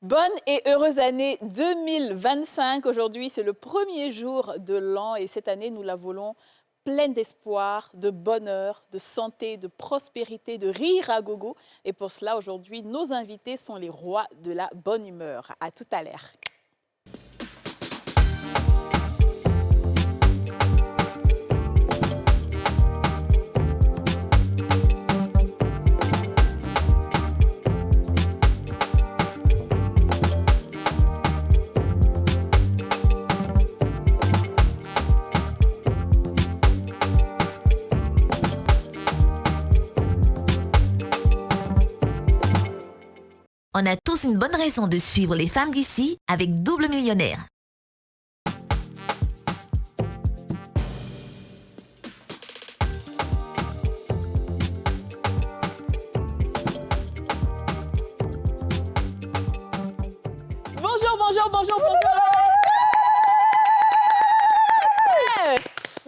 Bonne et heureuse année 2025. Aujourd'hui, c'est le premier jour de l'an et cette année, nous la voulons pleine d'espoir, de bonheur, de santé, de prospérité, de rire à gogo. Et pour cela, aujourd'hui, nos invités sont les rois de la bonne humeur. À tout à l'heure. On a tous une bonne raison de suivre les femmes d'ici avec Double Millionnaire. Bonjour, bonjour, bonjour, bonjour.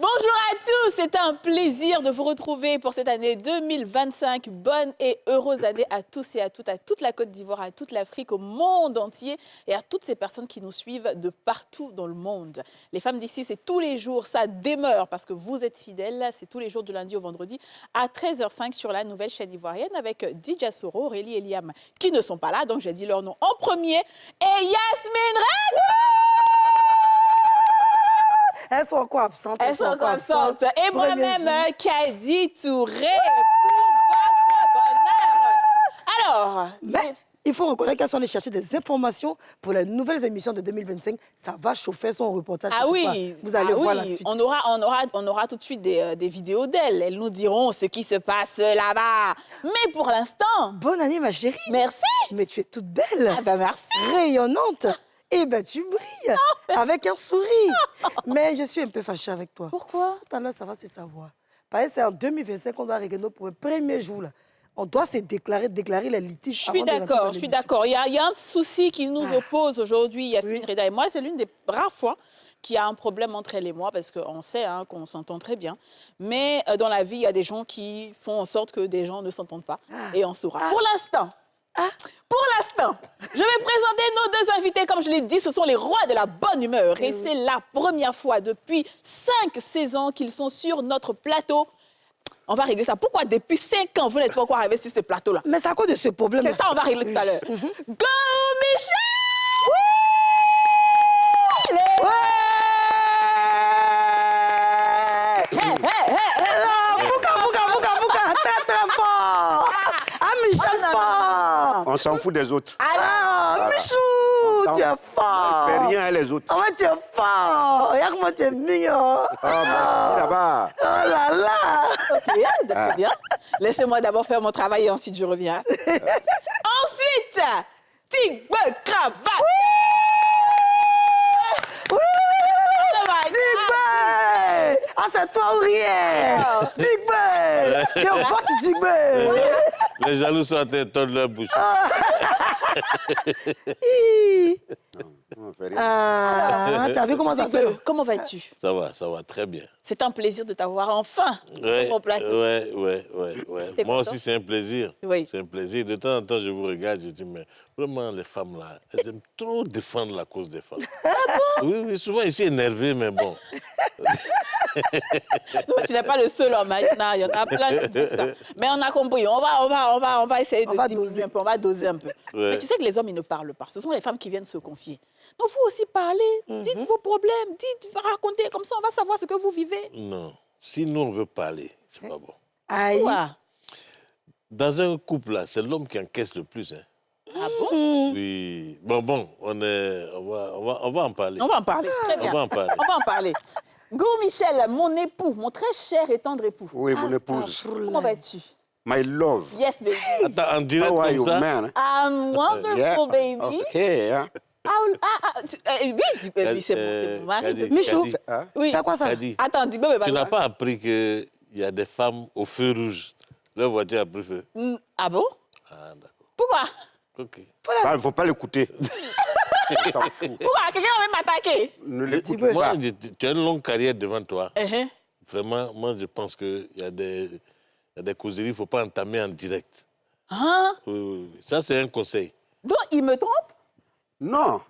Bonjour à tous, c'est un plaisir de vous retrouver pour cette année 2025. Bonne et heureuse année à tous et à toutes, à toute la Côte d'Ivoire, à toute l'Afrique, au monde entier et à toutes ces personnes qui nous suivent de partout dans le monde. Les femmes d'ici, c'est tous les jours, ça demeure parce que vous êtes fidèles. C'est tous les jours du lundi au vendredi à 13h05 sur la nouvelle chaîne ivoirienne avec Dija Soro, Aurélie et Liam qui ne sont pas là, donc j'ai dit leur nom en premier. Et Yasmine Rego! Elles sont encore absentes. Elles sont encore absentes. Et moi-même, Kadi Touré, pour votre bonheur. Alors, mais il faut reconnaître qu'elles sont allées chercher des informations pour les nouvelles émissions de 2025. Ça va chauffer son reportage. Ah oui, vous allez voir la suite. On aura tout de suite des vidéos d'elles. Elles nous diront ce qui se passe là-bas. Mais pour l'instant... Bonne année, ma chérie. Merci. Mais tu es toute belle. Ah ben merci. Rayonnante. Eh bien, tu brilles avec un sourire. Mais je suis un peu fâchée avec toi. Pourquoi? Tout à l'heure, ça va se savoir. Parce que c'est en 2025 qu'on doit régler nos problèmes. Premier jour, là. On doit se déclarer les litiges. Je suis d'accord, Il y a un souci qui nous oppose aujourd'hui, Yasmine Reda et moi. C'est l'une des rares fois qu'il y a un problème entre elle et moi, parce qu'on sait qu'on s'entend très bien. Mais dans la vie, il y a des gens qui font en sorte que des gens ne s'entendent pas. Et on saura. Pour l'instant, je vais présenter nos deux invités. Comme je l'ai dit, ce sont les rois de la bonne humeur. Et c'est la première fois depuis 5 saisons qu'ils sont sur notre plateau. On va régler ça. Pourquoi depuis 5 ans, vous n'êtes pas encore arrivé sur ce plateau-là? Mais c'est à cause de ce problème. C'est ça, on va régler tout à l'heure. Go, Michel! Fouca, très fort. Ah, Michel fort. On s'en fout des autres. Ah, Michou, tu es fort. On ne fait rien à les autres. Oh, tu es fort. Regarde comment tu es mignon. Oh, là-bas. Oh là là. Ok, très bien. Laissez-moi d'abord faire mon travail et ensuite je reviens. Ensuite, Tigbe Cravate. Tigbe. Ah, c'est toi ou rien. Tigbe. Tu es fort, Tigbe. Les jaloux sont en train de tordre leur bouche. Ah, tu as vu comment ça fait? Comment vas-tu? Ça va, très bien. C'est un plaisir de t'avoir enfin sur mon plateau. Ouais. T'es Moi content? aussi, c'est un plaisir. Oui. C'est un plaisir. De temps en temps, je vous regarde, je dis, mais vraiment, les femmes, là, elles aiment trop défendre la cause des femmes. Ah bon? Oui, souvent ici énervé, mais bon. Non, tu n'es pas le seul homme. Il y en a plein qui disent ça. Mais on a compris. On va essayer de diminuer un peu. On va doser un peu. Ouais. Mais tu sais que les hommes, ils ne parlent pas. Ce sont les femmes qui viennent se confier. Donc, vous aussi, parlez. Dites vos problèmes. Racontez. Comme ça, on va savoir ce que vous vivez. Non. Si nous, on veut parler, c'est pas bon. Aïe. Quoi? Dans un couple, là, c'est l'homme qui encaisse le plus. Hein. Ah bon? Oui. Bon, on va en parler. On va en parler. Très bien. On va en parler. On va en parler. Go Michel, mon époux, mon très cher et tendre époux. Oui, mon épouse. Comment vas-tu? My love. Yes, baby. Attends, en direct How are you, comme ça. man? I'm wonderful, baby. Okay, hein? Oui, c'est mon mari. Kadi, Michou. Kadi, Oui. C'est quoi ça? Kadi, Attends, dis moi, tu n'as pas appris qu'il y a des femmes au feu rouge. Leur voiture a pris feu. Ah bon? Ah, d'accord. Pourquoi? OK. Il ne faut pas l'écouter. On s'en fout. Pourquoi? Quelqu'un va même m'attaquer. Ne l'écoute Moi, pas. tu as une longue carrière devant toi. Uh-huh. Vraiment, moi, je pense qu'il y a des causeries, il ne faut pas entamer en direct. Hein? Oui. Ça, c'est un conseil. Donc, il me trompe? Non.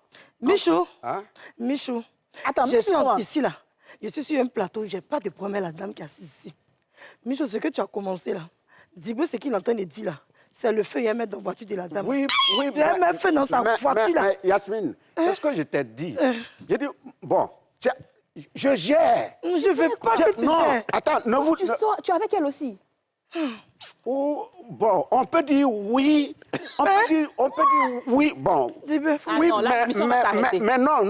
Michou, Hein? Michou, Attends, je suis moi. ici là. Je suis sur un plateau, je n'ai pas de problème à la dame qui est assise ici. Michou, ce que tu as commencé là, dis-moi ce qu'il est en train de dire là. C'est le feu, il y a mettre dans la voiture de la dame. Oui, oui. Il y a un feu dans sa voiture là. Mais, Yasmine, c'est ce que je t'ai dit. J'ai dit, bon, je gère. Je ne veux pas que tu Non, gères. attends, ne vous... Tu sors, tu es avec elle aussi. Oh, bon, on peut dire oui. On peut dire oui. Bon. Dis-moi, Ah Oui, non, là, l'émission va s'arrêter. mais non,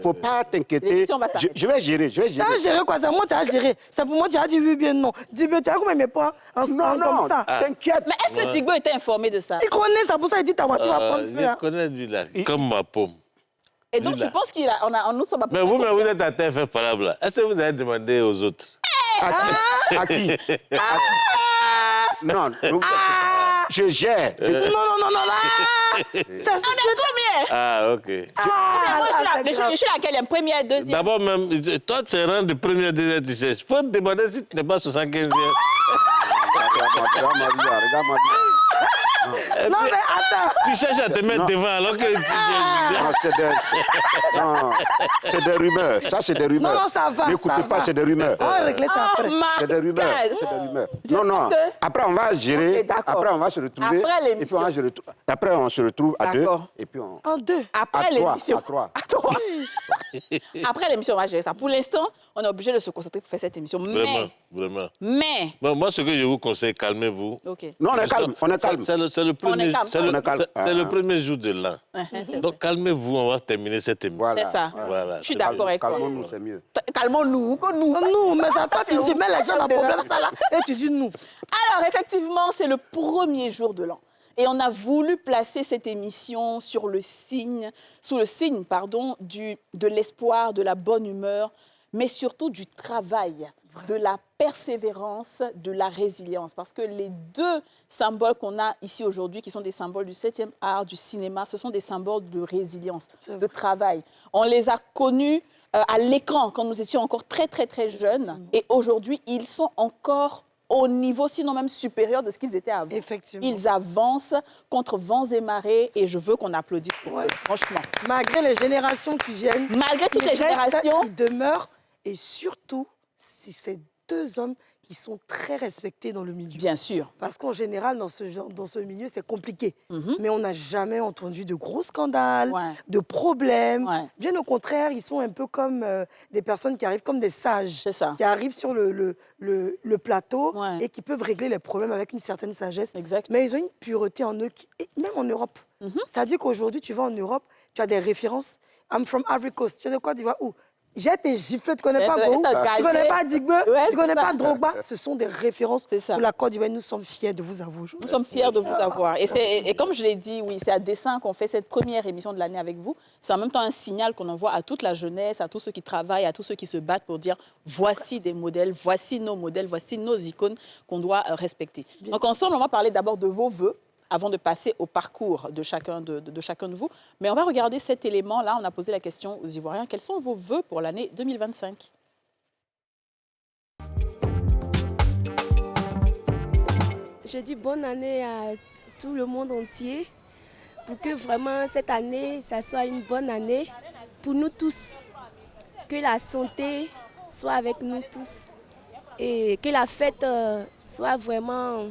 faut pas t'inquiéter. L'émission va s'arrêter. Je vais gérer, tu as géré quoi? C'est moi qui as géré. C'est pour moi que tu as dit oui, bien non. Dis-moi, tu as comment il me prend comme ça? T'inquiète. Mais est-ce que Digbo était informé de ça? Il connaît ça, pour ça il dit ta voiture va prendre feu. Je Là. connais lui là, comme ma paume. Et donc, Lui, là. tu penses qu'on nous sommes à Mais vous êtes à terre fait parable là. Est-ce que vous avez demandé aux autres? À qui? Non, ne vous inquiétez pas. Je gère. Non, là. Ça, On est combien? Ah, ok. Moi, je suis laquelle? Première, deuxième. D'abord, même, toi, tu es rang de première, deuxième, tu cherches. Faut te demander si tu n'es pas 75e. Regarde ma vie. Non, mais attends. Tu cherches à te mettre devant alors que Non, c'est des rumeurs. Ça, c'est des rumeurs. Non, ça va. N'écoutez pas, c'est des rumeurs. On va régler ça après. C'est des rumeurs. C'est des rumeurs. Non, non. que- Après, on va gérer. Ok, d'accord. Après, on va se retrouver. Après l'émission. Et puis, après, on se retrouve à deux. D'accord. Et puis, on... En deux. Après À trois, l'émission. à trois. À trois. Après l'émission, on va gérer ça. Pour l'instant, on est obligé de se concentrer pour faire cette émission. Vraiment. Mais. Bon, moi, ce que je vous conseille, calmez-vous. OK. Non, on est calme. On est calme. C'est le premier, calme. c'est le- On est calme. c'est le premier jour de l'an. Donc, calmez-vous, on va terminer cette émission. Voilà. C'est ça. Voilà. Je suis d'accord avec toi. Calmons-nous, c'est mieux. Calmons-nous, que nous. Nous, mais ça, toi, tu mets les gens dans le problème, ça là. Et tu dis nous. Alors, effectivement, c'est le premier jour de l'an. Et on a voulu placer cette émission sous le signe, de l'espoir, de la bonne humeur, mais surtout du travail, de la persévérance, de la résilience. Parce que les deux symboles qu'on a ici aujourd'hui, qui sont des symboles du 7e art, du cinéma, ce sont des symboles de résilience, de travail. On les a connus à l'écran quand nous étions encore très, très, très jeunes. Et aujourd'hui, ils sont encore au niveau, sinon même supérieur de ce qu'ils étaient avant. Effectivement. Ils avancent contre vents et marées et je veux qu'on applaudisse pour eux, franchement. Malgré les générations qui viennent. Malgré toutes les ils restent, générations, Ils demeurent. Et surtout, si ces deux hommes qui sont très respectés dans le milieu. bien sûr. Parce qu'en général, dans ce milieu, c'est compliqué. Mais on n'a jamais entendu de gros scandales, Ouais. de problèmes. Ouais. Bien au contraire, ils sont un peu comme des personnes qui arrivent comme des sages, C'est ça. qui arrivent sur le plateau Ouais. et qui peuvent régler les problèmes avec une certaine sagesse. Exact. Mais ils ont une pureté en eux, et même en Europe. C'est-à-dire qu'aujourd'hui, tu vas en Europe, tu as des références. I'm from Ivory Coast. Tu sais de quoi tu vas où? J'ai été giflé, tu connais pas Go, tu connais pas Digbe, Ouais, tu connais c'est ça. pas Drogba. Ce sont des références C'est ça. pour la Côte d'Ivoire. Nous sommes fiers de vous avoir Nous aujourd'hui. sommes fiers de vous avoir. Et comme je l'ai dit, oui, c'est à dessein qu'on fait cette première émission de l'année avec vous. C'est en même temps un signal qu'on envoie à toute la jeunesse, à tous ceux qui travaillent, à tous ceux qui se battent pour dire voici des modèles, voici nos icônes qu'on doit respecter. Donc ensemble, on va parler d'abord de vos vœux avant de passer au parcours de chacun de vous. Mais on va regarder cet élément-là. On a posé la question aux Ivoiriens. Quels sont vos vœux pour l'année 2025 ? Je dis bonne année à tout le monde entier pour que vraiment cette année, ça soit une bonne année pour nous tous. Que la santé soit avec nous tous et que la fête soit vraiment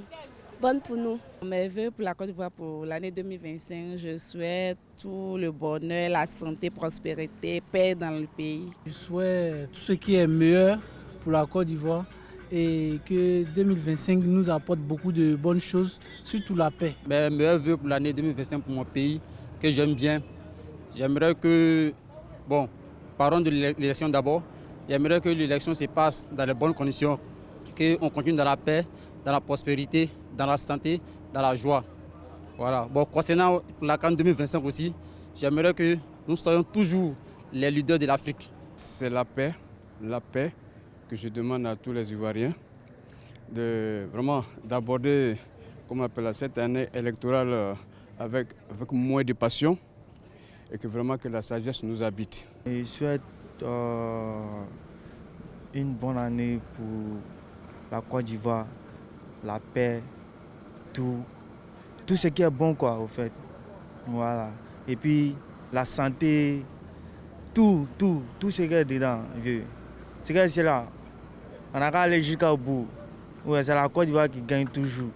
bonne pour nous. Mes vœux pour la Côte d'Ivoire pour l'année 2025, je souhaite tout le bonheur, la santé, prospérité, paix dans le pays. Je souhaite tout ce qui est meilleur pour la Côte d'Ivoire et que 2025 nous apporte beaucoup de bonnes choses, surtout la paix. Mes meilleurs vœux pour l'année 2025 pour mon pays, que j'aime bien. J'aimerais que, parlons de l'élection d'abord, j'aimerais que l'élection se passe dans les bonnes conditions, qu'on continue dans la paix, dans la prospérité, dans la santé, dans la joie. Voilà. Concernant la CAN 2025 aussi, j'aimerais que nous soyons toujours les leaders de l'Afrique. C'est la paix que je demande à tous les Ivoiriens, d'aborder cette année électorale avec moins de passion et que vraiment que la sagesse nous habite. Je souhaite une bonne année pour la Côte d'Ivoire, la paix, tout ce qui est bon, quoi, au fait. Voilà. Et puis, la santé, tout ce qui est dedans, vieux. Ce que c'est là, on a qu'à aller jusqu'au bout. Ouais, c'est la Côte d'Ivoire qui gagne toujours.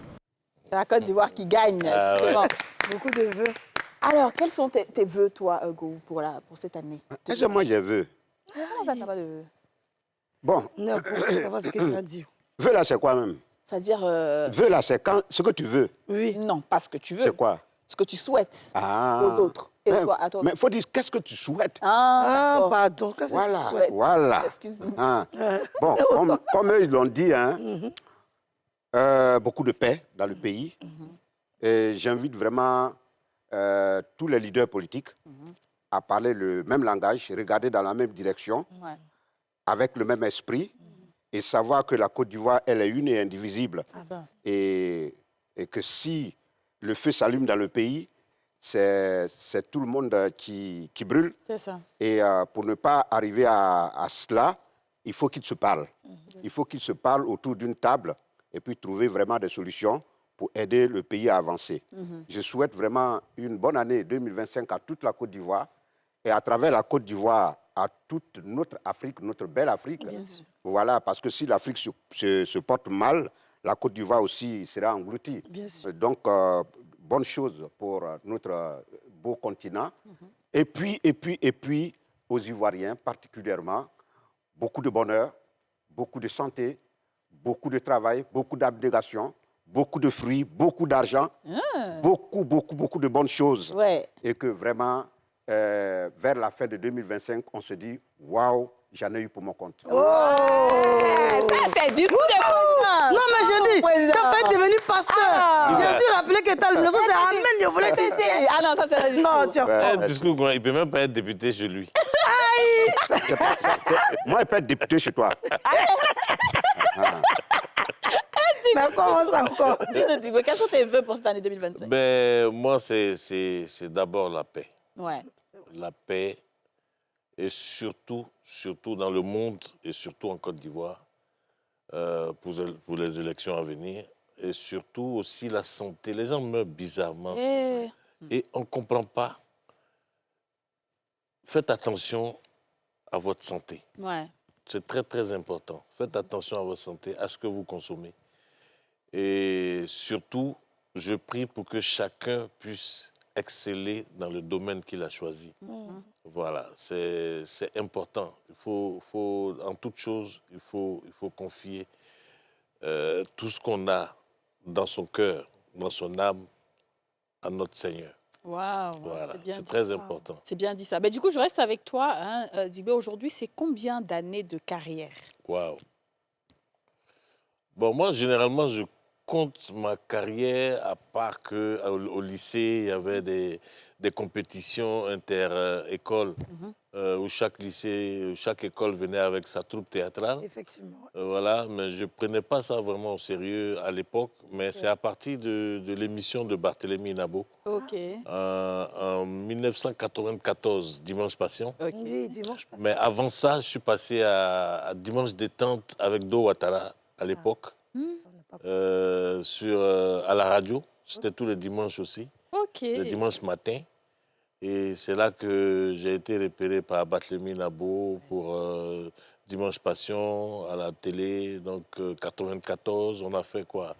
C'est la Côte d'Ivoire qui gagne. Ouais. Beaucoup de vœux. Alors, quels sont tes vœux, toi, Hugo, pour cette année? Est-ce que moi, j'ai vu? Comment ça, t'as pas de vœux? Bon. Non, pour savoir ce qu'il a dit. Vœu là, c'est quoi même? C'est-à-dire... Vœu là, c'est quand ce que tu veux. Oui. Non, pas ce que tu veux. C'est quoi? Ce que tu souhaites aux autres. Et toi, à toi. Mais il faut dire qu'est-ce que tu souhaites. Pardon. Qu'est-ce que Voilà, tu souhaites? voilà. Excuse-moi. Bon, comme eux, ils l'ont dit, beaucoup de paix dans le pays. Et j'invite vraiment tous les leaders politiques à parler le même langage, regarder dans la même direction, avec le même esprit, et savoir que la Côte d'Ivoire, elle est une et indivisible. Et que si le feu s'allume dans le pays, c'est tout le monde qui brûle. C'est ça. Et pour ne pas arriver à cela, il faut qu'ils se parlent. Il faut qu'ils se parlent autour d'une table et puis trouver vraiment des solutions pour aider le pays à avancer. Je souhaite vraiment une bonne année 2025 à toute la Côte d'Ivoire et à travers la Côte d'Ivoire à toute notre Afrique, notre belle Afrique. Bien sûr. Voilà, parce que si l'Afrique se porte mal, la Côte d'Ivoire aussi sera engloutie. Bien sûr. Donc, bonne chose pour notre beau continent. Et puis, aux Ivoiriens particulièrement, beaucoup de bonheur, beaucoup de santé, beaucoup de travail, beaucoup d'abnégation, beaucoup de fruits, beaucoup d'argent, beaucoup de bonnes choses. Ouais. Et que vraiment, vers la fin de 2025, on se dit, waouh, j'en ai eu pour mon compte. Ça, c'est discours de président. Non, mais j'ai dit, t'as fait devenir pasteur. Bien sûr, rappeler que t'as le leçon, c'est Amen, je voulais te dire. Ah non, ça, c'est le discours. Non, tu as Un discours, il ne peut même pas être député chez lui. Moi, je peux être député chez toi. Mais comment ça encore? Dis-nous, quels sont tes vœux pour cette année 2025? Ben, moi, c'est d'abord la paix. Ouais. La paix, et surtout dans le monde, et surtout en Côte d'Ivoire, pour les élections à venir, et surtout aussi la santé. Les gens meurent bizarrement. Et on ne comprend pas. Faites attention à votre santé. Ouais. C'est très, très important. Faites attention à votre santé, à ce que vous consommez. Et surtout, je prie pour que chacun puisse exceller dans le domaine qu'il a choisi. Voilà, c'est important. Il faut, en toute chose, il faut confier tout ce qu'on a dans son cœur, dans son âme, à notre Seigneur. Waouh, voilà, c'est très très important. C'est bien dit ça. Mais du coup, je reste avec toi, Dibé. Aujourd'hui, c'est combien d'années de carrière? Waouh. Bon, moi, généralement, je compte ma carrière, à part qu'au lycée, il y avait des compétitions inter-écoles où chaque lycée, chaque école venait avec sa troupe théâtrale. Effectivement. Voilà, mais je ne prenais pas ça vraiment au sérieux à l'époque. Mais c'est à partir de l'émission de Barthélemy Nabo. OK. En 1994, Dimanche Passion. Okay. Oui, Dimanche Passion. Mais avant ça, je suis passé à Dimanche Détente avec Do Ouattara à l'époque. À la radio. C'était tous les dimanches aussi. OK. Le dimanche matin. Et c'est là que j'ai été repéré par Barthélemy Nabo pour Dimanche Passion à la télé. Donc, 94, on a fait quoi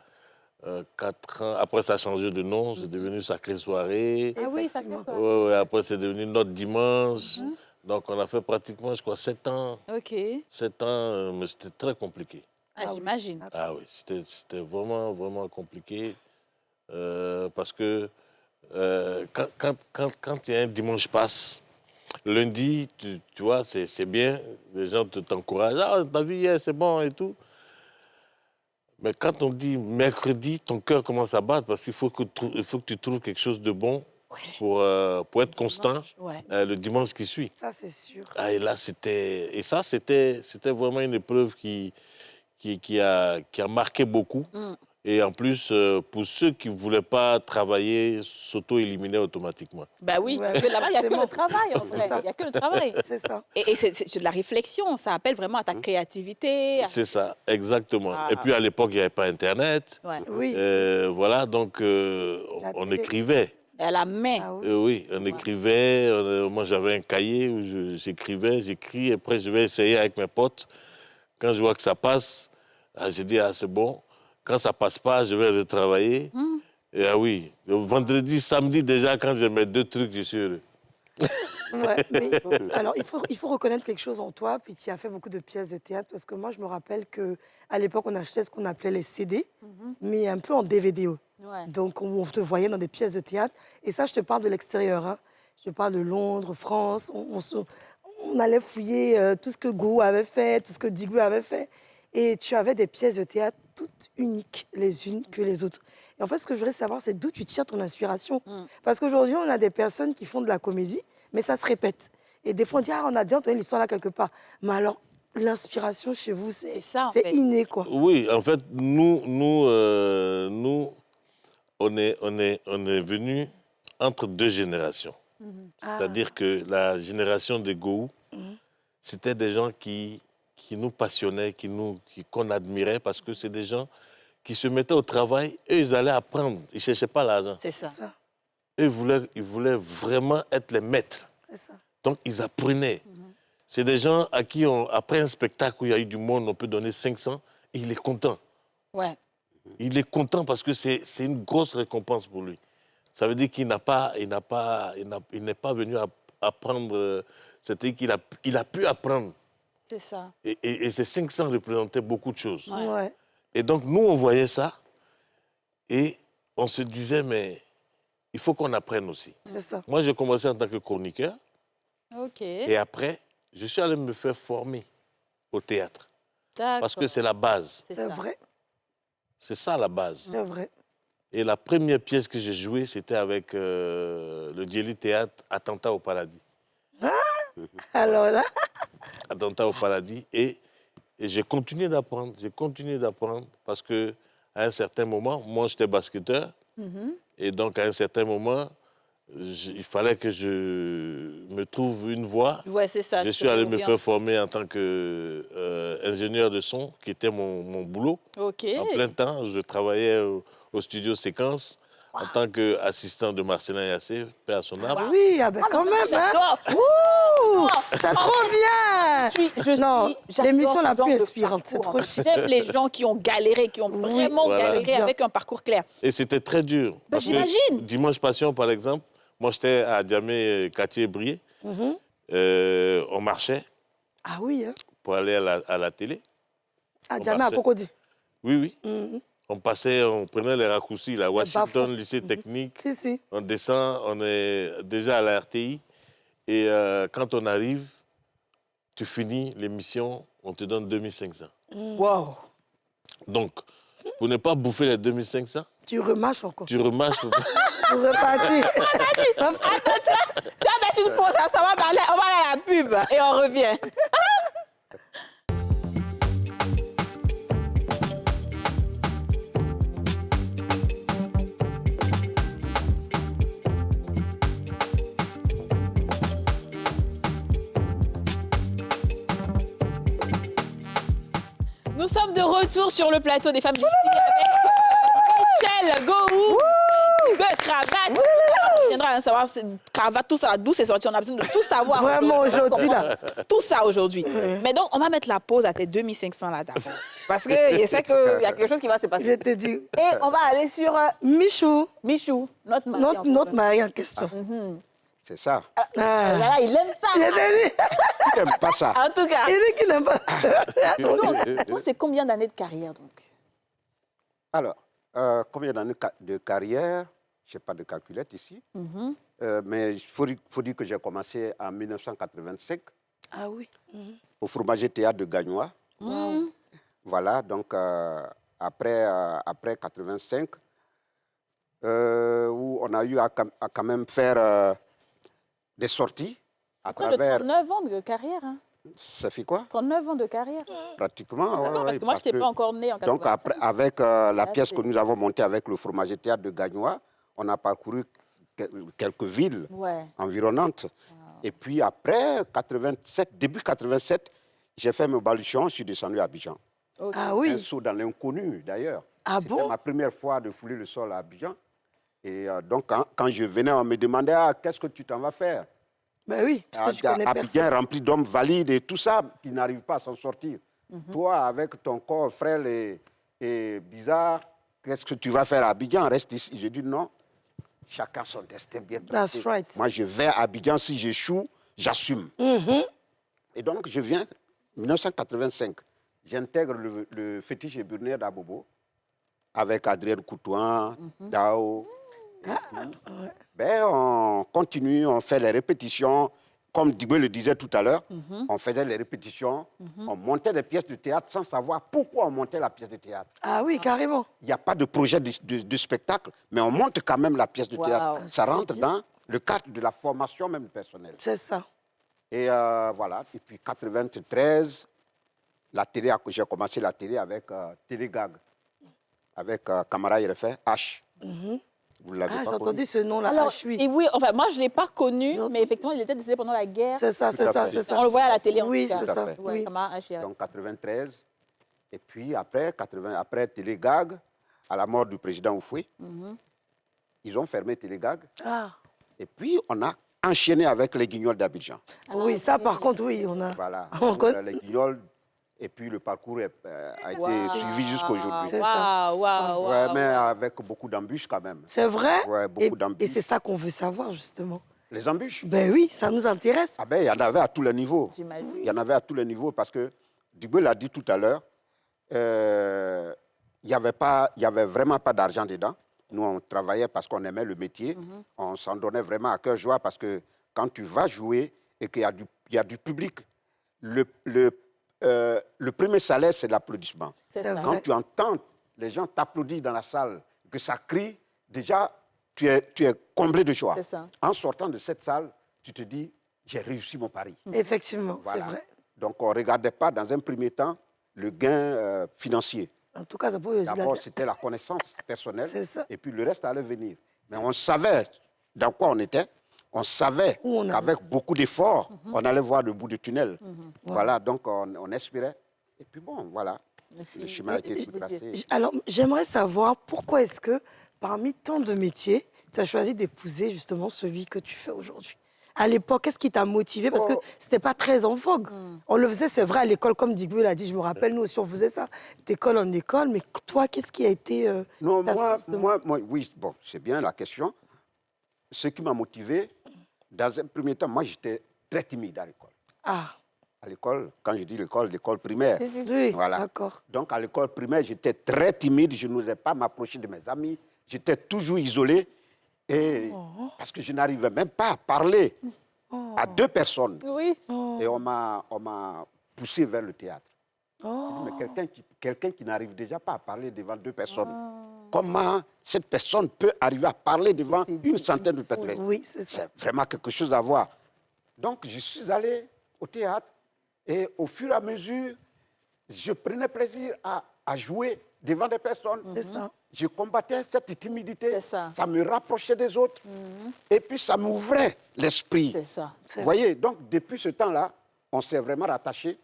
4 ans. Après, ça a changé de nom. C'est devenu Sacrée Soirée. Ah oui, Sacrée Soirée. Ouais, après, c'est devenu Notre Dimanche. Donc, on a fait pratiquement, je crois, 7 ans. OK. 7 ans, mais c'était très compliqué. Ah, j'imagine. Ah oui, c'était vraiment, vraiment compliqué. Parce que quand il y a un dimanche passe, lundi, tu vois, c'est bien, les gens t'encouragent. Ah, t'as vu hier, c'est bon et tout. Mais quand on dit mercredi, ton cœur commence à battre parce qu'il faut que tu trouves quelque chose de bon pour être constant le dimanche qui suit. Ça, c'est sûr. Ah, et là, c'était vraiment une épreuve qui a marqué beaucoup. Et en plus, pour ceux qui ne voulaient pas travailler, s'auto-éliminer automatiquement. Bah oui, parce que là-bas, il n'y a que le travail, en vrai. Il n'y a que le travail. C'est ça. Et c'est de la réflexion, ça appelle vraiment à ta créativité. C'est ça, exactement. Ah. Et puis à l'époque, il n'y avait pas Internet. Ouais. Oui. Voilà, donc on écrivait. À la main. Ah oui. Oui, on écrivait. Moi, j'avais un cahier où j'écris. Après, je vais essayer avec mes potes. Quand je vois que ça passe, je dis, c'est bon. Quand ça passe pas, je vais retravailler. Et oui, le vendredi, samedi, déjà, quand je mets 2 trucs, je suis heureux. Ouais, mais, alors, il faut reconnaître quelque chose en toi, puis tu as fait beaucoup de pièces de théâtre, parce que moi, je me rappelle qu'à l'époque, on achetait ce qu'on appelait les CD, mais un peu en DVD. Ouais. Donc, on te voyait dans des pièces de théâtre. Et ça, je te parle de l'extérieur. Hein. Je parle de Londres, France. On allait fouiller tout ce que Gou avait fait, tout ce que Digou avait fait. Et tu avais des pièces de théâtre toutes uniques les unes que les autres. Et en fait, ce que je voudrais savoir, c'est d'où tu tires ton inspiration. Parce qu'aujourd'hui, on a des personnes qui font de la comédie, mais ça se répète. Et des fois, on dit, on a déjà entendu l'histoire là quelque part. Mais alors, l'inspiration chez vous, c'est inné, quoi. Oui, en fait, nous on est venus entre 2 générations. C'est-à-dire que la génération des Gou, c'était des gens qui nous passionnaient, qu'on admirait, parce que c'est des gens qui se mettaient au travail et ils allaient apprendre. Ils ne cherchaient pas l'argent. C'est ça. Eux, ils voulaient vraiment être les maîtres. Donc, ils apprenaient. C'est des gens à qui, après un spectacle où il y a eu du monde, on peut donner 500 et il est content. Ouais. Il est content parce que c'est une grosse récompense pour lui. Ça veut dire qu'il n'est pas venu apprendre, c'est-à-dire qu'il a pu apprendre. C'est ça. Et ces 500 représentaient beaucoup de choses. Ouais. Et donc, nous, on voyait ça et on se disait, mais il faut qu'on apprenne aussi. C'est ça. Moi, j'ai commencé en tant que chroniqueur. OK. Et après, je suis allé me faire former au théâtre. Parce que c'est la base. C'est vrai. C'est ça, la base. C'est vrai. Et la première pièce que j'ai jouée, c'était avec le Djeli Théâtre, Attentat au paradis. Alors là... Attentat au paradis. Et j'ai continué d'apprendre. J'ai continué d'apprendre parce qu'à un certain moment, moi, j'étais basketteur. Et donc, à un certain moment, il fallait que je me trouve une voie. Ouais, c'est ça. Je suis allé me faire former en tant qu'ingénieur de son, qui était mon boulot. OK. En plein temps, je travaillais au studio Séquence en tant qu'assistant de Marcelin Yassé, paix à son âme. Ah oui, ah ben quand même, hein. Ouh, c'est trop bien. Non, l'émission la plus inspirante, c'est trop chic. J'aime les gens qui ont galéré, qui ont vraiment galéré avec un parcours clair. Et c'était très dur. Ben, j'imagine. Dimanche Passion, par exemple, moi j'étais à Djamé, Cartier-Brié. On marchait. Ah oui, hein. Pour aller à la télé. À Djamé, à Cocody. Oui. On prenait les raccourcis, la Washington, lycée technique. Si. On descend, on est déjà à la RTI. Et quand on arrive, tu finis l'émission, on te donne 2500. Wow. Donc, pour ne pas bouffer les 2500, tu remâches encore. Tu remâches. Pour repartir. Attends, tu vas mettre une pause, ça va parler, on va aller à la pub et on revient. Nous sommes de retour sur le plateau des femmes d'ici avec Michel Gou de Cravate. On viendra à savoir Cravate, tout ça, d'où c'est sorti. On a besoin de tout savoir. Vraiment aujourd'hui, là. Tout ça aujourd'hui. Mais donc, on va mettre la pause à tes 2500 là d'abord. Parce que je sais qu'il y a quelque chose qui va se passer. Je te dis. Et on va aller sur Michou. Michou, notre mari. Notre mari en question. C'est ça. Là, il aime ça. Il n'aime pas ça. En tout cas. Il dit qu'il n'aime pas. Toi, c'est combien d'années de carrière, donc? Alors, combien d'années de carrière? Je n'ai pas de calculette ici. Mais il faut dire que j'ai commencé en 1985. Ah oui. Au Fromager Théâtre de Gagnois. Voilà, donc après 85, où on a eu à quand même faire des sorties à travers... 39 ans de carrière, hein? Ça fait quoi? 39 ans de carrière. Pratiquement, oui. Parce que moi, je n'étais pas encore née en 85. Donc, après, avec la pièce que nous avons montée avec le Fromager Théâtre de Gagnois, on a parcouru quelques villes environnantes. Et puis après, début 87, j'ai fait mes baluchons, je suis descendu à Abidjan. Ah oui. Un saut dans l'inconnu, d'ailleurs. Ah C'était bon? ma première fois de fouler le sol à Abidjan. Et donc, quand je venais, on me demandait, ah, qu'est-ce que tu t'en vas faire? Ben oui, parce que tu connais Abidjan personne. rempli d'hommes valides et tout ça, qui n'arrivent pas à s'en sortir. Toi, avec ton corps frêle et bizarre, qu'est-ce que tu vas faire à Abidjan? Reste ici. J'ai dit non. Chacun son destin bien tracé. That's right. Moi, je vais à Abidjan. Si j'échoue, j'assume. Et donc, je viens, 1985. J'intègre le fétiche burnier d'Abobo avec Adrien Coutouin, Dao. Ben, on continue, on fait les répétitions. Comme Dibé le disait tout à l'heure, on faisait les répétitions, on montait des pièces de théâtre sans savoir pourquoi on montait la pièce de théâtre. Ah oui, carrément. Il n'y a pas de projet de spectacle, mais on monte quand même la pièce de théâtre. Ça rentre dans le cadre de la formation même personnelle. C'est ça. Et voilà, et puis 93, j'ai commencé la télé avec Télégag, avec Camara Yerefé, H. Vous l'avez Ah, pas j'ai connu? entendu ce nom-là. Alors, Ah, oui. et oui, enfin, moi, je ne l'ai pas connu, mais effectivement, il était décédé pendant la guerre. C'est ça, c'est Tout à ça, fait. c'est ça. On le voyait à la télé, en Oui, tout cas. c'est ça. Tout à fait. Ouais, Oui. Camara H. Donc 93, et puis après, après Télégag, à la mort du président Oufoué, ils ont fermé Télégag, Ah. et puis on a enchaîné avec les Guignols d'Abidjan. Oui, ça, par contre, oui, on a. Voilà, On donc, connaît. les Guignols, et puis le parcours a été suivi jusqu'à aujourd'hui. C'est ça. Waouh, Ouais, mais avec beaucoup d'embûches quand même. C'est vrai? Ouais, beaucoup d'embûches. Et c'est ça qu'on veut savoir, justement. Les embûches? Ben oui, ça nous intéresse. Ah ben, il y en avait à tous les niveaux. J'imagine. Il y en avait à tous les niveaux parce que, Dibé l'a dit tout à l'heure, il n'y avait vraiment pas d'argent dedans. Nous, on travaillait parce qu'on aimait le métier. On s'en donnait vraiment à cœur joie parce que quand tu vas jouer et qu'il y a du public, le premier salaire, c'est l'applaudissement. C'est ça. vrai. Quand tu entends les gens t'applaudir dans la salle, que ça crie, déjà, tu es comblé de joie. C'est ça. En sortant de cette salle, tu te dis, j'ai réussi mon pari. Effectivement, Voilà. c'est vrai. Donc, on ne regardait pas, dans un premier temps, le gain financier. En tout cas, ça peut... D'abord, c'était la connaissance personnelle, C'est ça. et puis le reste allait venir. Mais on savait dans quoi on était, on savait Où on allait. qu'avec beaucoup d'efforts, on allait voir le bout du tunnel. Voilà, donc on espérait. Et puis bon, voilà, le chemin a été tout tracé. Alors, j'aimerais savoir pourquoi est-ce que, parmi tant de métiers, tu as choisi d'épouser justement celui que tu fais aujourd'hui. À l'époque, qu'est-ce qui t'a motivé? Parce que c'était pas très en vogue. On le faisait, c'est vrai, à l'école, comme Digwe l'a dit, je me rappelle, nous aussi, on faisait ça, d'école en école. Mais toi, qu'est-ce qui a été... Non, ta source de- oui, bon, c'est bien la question. Ce qui m'a motivé, dans un premier temps, moi, j'étais très timide à l'école. Ah, À l'école, quand je dis l'école primaire. oui, Voilà. d'accord. Donc, à l'école primaire, j'étais très timide, je n'osais pas m'approcher de mes amis, j'étais toujours isolé, et parce que je n'arrivais même pas à parler à deux personnes. Oui. Et on m'a poussé vers le théâtre. Oh. Mais quelqu'un qui n'arrive déjà pas à parler devant deux personnes, comment cette personne peut arriver à parler devant une centaine de personnes? Oui, c'est ça. C'est vraiment quelque chose à voir. Donc, je suis allé au théâtre et au fur et à mesure, je prenais plaisir à jouer devant des personnes. C'est ça. Je combattais cette timidité. C'est ça. Ça me rapprochait des autres. Et puis, ça m'ouvrait l'esprit. C'est ça. Vous voyez, donc, depuis ce temps-là, on s'est vraiment rattaché.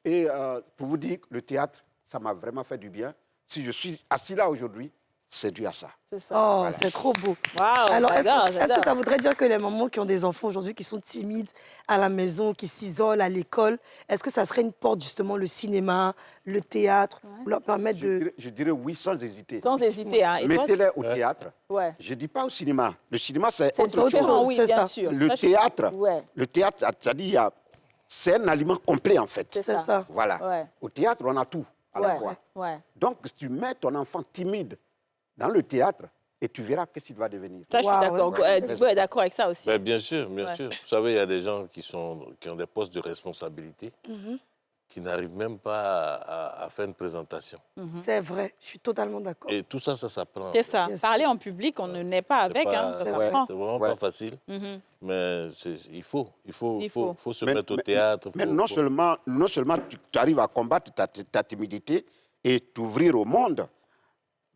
Et pour vous dire, le théâtre, ça m'a vraiment fait du bien. Si je suis assis là aujourd'hui, c'est dû à ça. C'est ça. Oh, Voilà. c'est trop beau. Waouh, Alors, j'adore, est-ce j'adore. que ça voudrait dire que les mamans qui ont des enfants aujourd'hui, qui sont timides à la maison, qui s'isolent à l'école, est-ce que ça serait une porte, justement, le cinéma, le théâtre, pour leur permettre de... Je dirais oui sans hésiter. Sans hésiter. Hein. Et toi, Mettez-les au théâtre. Ouais. Je ne dis pas au cinéma. Le cinéma, c'est C'est autre différent, chose. oui, c'est bien ça. sûr. Le Ça, je- théâtre, Ouais. c'est-à-dire, c'est un aliment complet, en fait. C'est C'est ça. Voilà. Ouais. Au théâtre, on a tout à la Ouais. fois. Ouais. Donc, si tu mets ton enfant timide dans le théâtre, et tu verras qu'est-ce qu'il va devenir. Ça, je suis Waouh, d'accord. ouais. Dibo est d'accord avec ça aussi. Ben, bien sûr, bien Ouais. sûr. Vous savez, il y a des gens qui ont des postes de responsabilité qui n'arrivent même pas à faire une présentation. C'est vrai, je suis totalement d'accord. Et tout ça, ça s'apprend. C'est ça. Bien sûr. Parler en public, on ne naît pas C'est avec. pas- Hein. Ça c'est vrai. s'apprend. C'est vraiment Ouais. pas facile, Mhm. mais il faut se Mais- mettre au mais- théâtre. Mais faut- non faut- seulement tu arrives à combattre ta timidité et t'ouvrir au monde,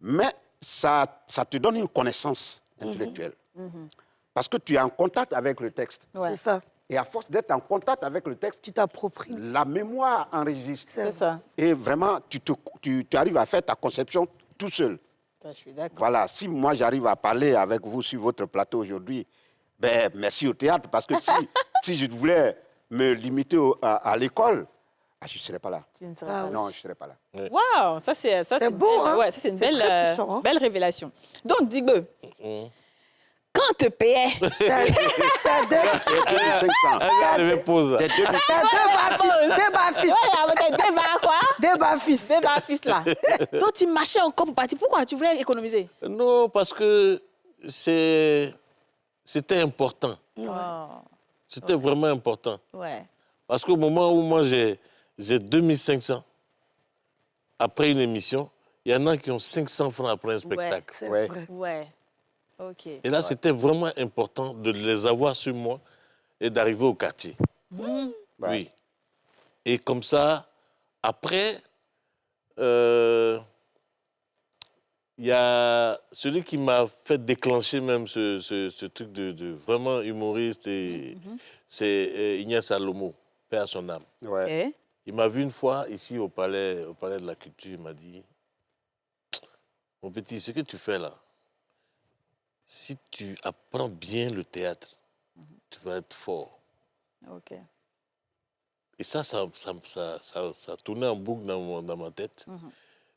mais ça te donne une connaissance intellectuelle. Parce que tu es en contact avec le texte. Ouais. C'est ça. Et à force d'être en contact avec le texte, Tu t'appropries. la mémoire enregistre. C'est ça. Et vraiment, tu arrives à faire ta conception tout seul. Ça, je suis d'accord. Voilà, si moi j'arrive à parler avec vous sur votre plateau aujourd'hui, ben merci au théâtre, parce que si je voulais me limiter à l'école, je ne serais pas là. Tu ne serais pas là. Non, je ne serais pas là. Waouh, ça c'est beau, hein? Ouais, ça c'est une C'est belle, très touchant, hein? belle révélation. Donc, Digbe, quand te payais, T'as deux, 500. Elle me pose. T'es 2000. t'as deux bas-fils. t'as deux bas quoi? Deux bas-fils. Deux bas fils là. Donc, tu marchais encore pour partir. Pourquoi tu voulais économiser? Non, parce que c'était important. C'était vraiment important. Ouais. Parce qu'au moment où moi j'ai 2500, après une émission, il y en a qui ont 500 francs après un spectacle. C'est Ouais. vrai. Ouais. OK. Et là, c'était vraiment important de les avoir sur moi et d'arriver au quartier. Oui. Et comme ça, après, il y a celui qui m'a fait déclencher même ce truc de vraiment humoriste, c'est Ignace Salomo, paix à son âme. Ouais. Et Il m'a vu une fois ici au palais de la Culture, il m'a dit « Mon petit, ce que tu fais là, si tu apprends bien le théâtre, tu vas être fort. » OK. Et ça tournait en boucle dans ma tête.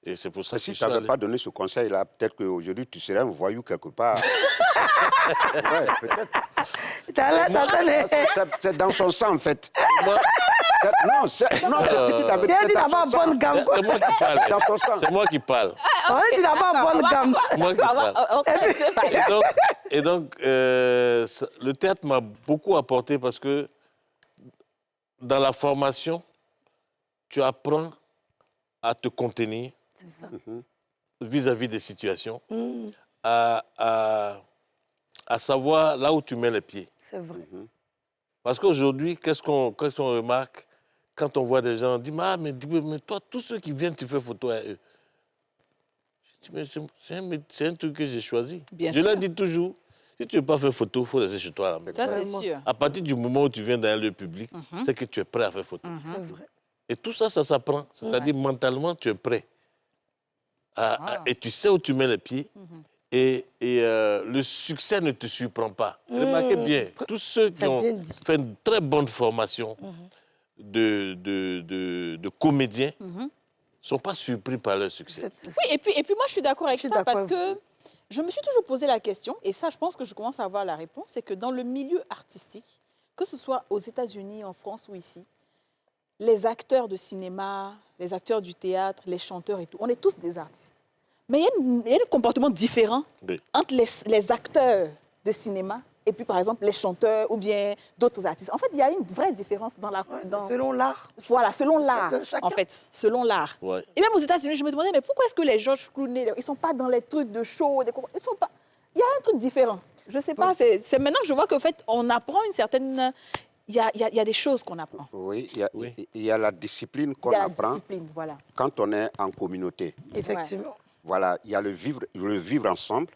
Et c'est pour ça que Si je tu suis n'avais allé. pas donné ce conseil-là, peut-être qu'aujourd'hui, tu serais un voyou quelque part. Ouais, peut-être. C'est dans son sang, en fait. Non, Tu as dit d'avoir bonne gamme. C'est moi qui parle. Dans son sang. C'est moi qui parle. On a dit d'avoir bonne gamme. C'est moi qui parle. OK. Et donc, le théâtre m'a beaucoup apporté parce que dans la formation, tu apprends à te contenir C'est ça. vis-à-vis des situations, à savoir là où tu mets les pieds. C'est vrai. Parce qu'aujourd'hui, qu'est-ce qu'on remarque quand on voit des gens, on dit, mais toi, tous ceux qui viennent, tu fais photo à eux. Je dis, mais c'est un truc que j'ai choisi. Bien Je sûr. leur dis toujours, si tu ne veux pas faire photo, il faut laisser chez toi à la maison. Ça, c'est Vraiment. sûr. À partir du moment où tu viens dans un lieu public, c'est que tu es prêt à faire photo. C'est vrai. Et tout ça, ça s'apprend. C'est-à-dire, mentalement, tu es prêt. Et tu sais où tu mets les pieds. Et le succès ne te surprend pas. Remarquez bien, tous ceux qui ont fait une très bonne formation de comédiens ne sont pas surpris par leur succès. Oui, et puis moi, je suis d'accord avec Je suis ça d'accord parce que je me suis toujours posé la question, et ça, je pense que je commence à avoir la réponse, c'est que dans le milieu artistique, que ce soit aux États-Unis, en France ou ici, les acteurs de cinéma, les acteurs du théâtre, les chanteurs et tout, on est tous des artistes. Mais il y a un comportement différent entre les acteurs de cinéma et puis, par exemple, les chanteurs ou bien d'autres artistes. En fait, il y a une vraie différence dans la... Selon l'art. Voilà, selon l'art, en fait, selon l'art. Ouais. Et même aux États-Unis, je me demandais, mais pourquoi est-ce que les George Clooney, ils ne sont pas dans les trucs de show, ils sont pas... Il y a un truc différent. Je ne sais pas, c'est maintenant que je vois qu'en fait, on apprend une certaine... Il y a des choses qu'on apprend. Oui, il y a la discipline qu'on Il y a la apprend discipline, voilà. quand on est en communauté. Effectivement. Voilà, il y a le vivre ensemble,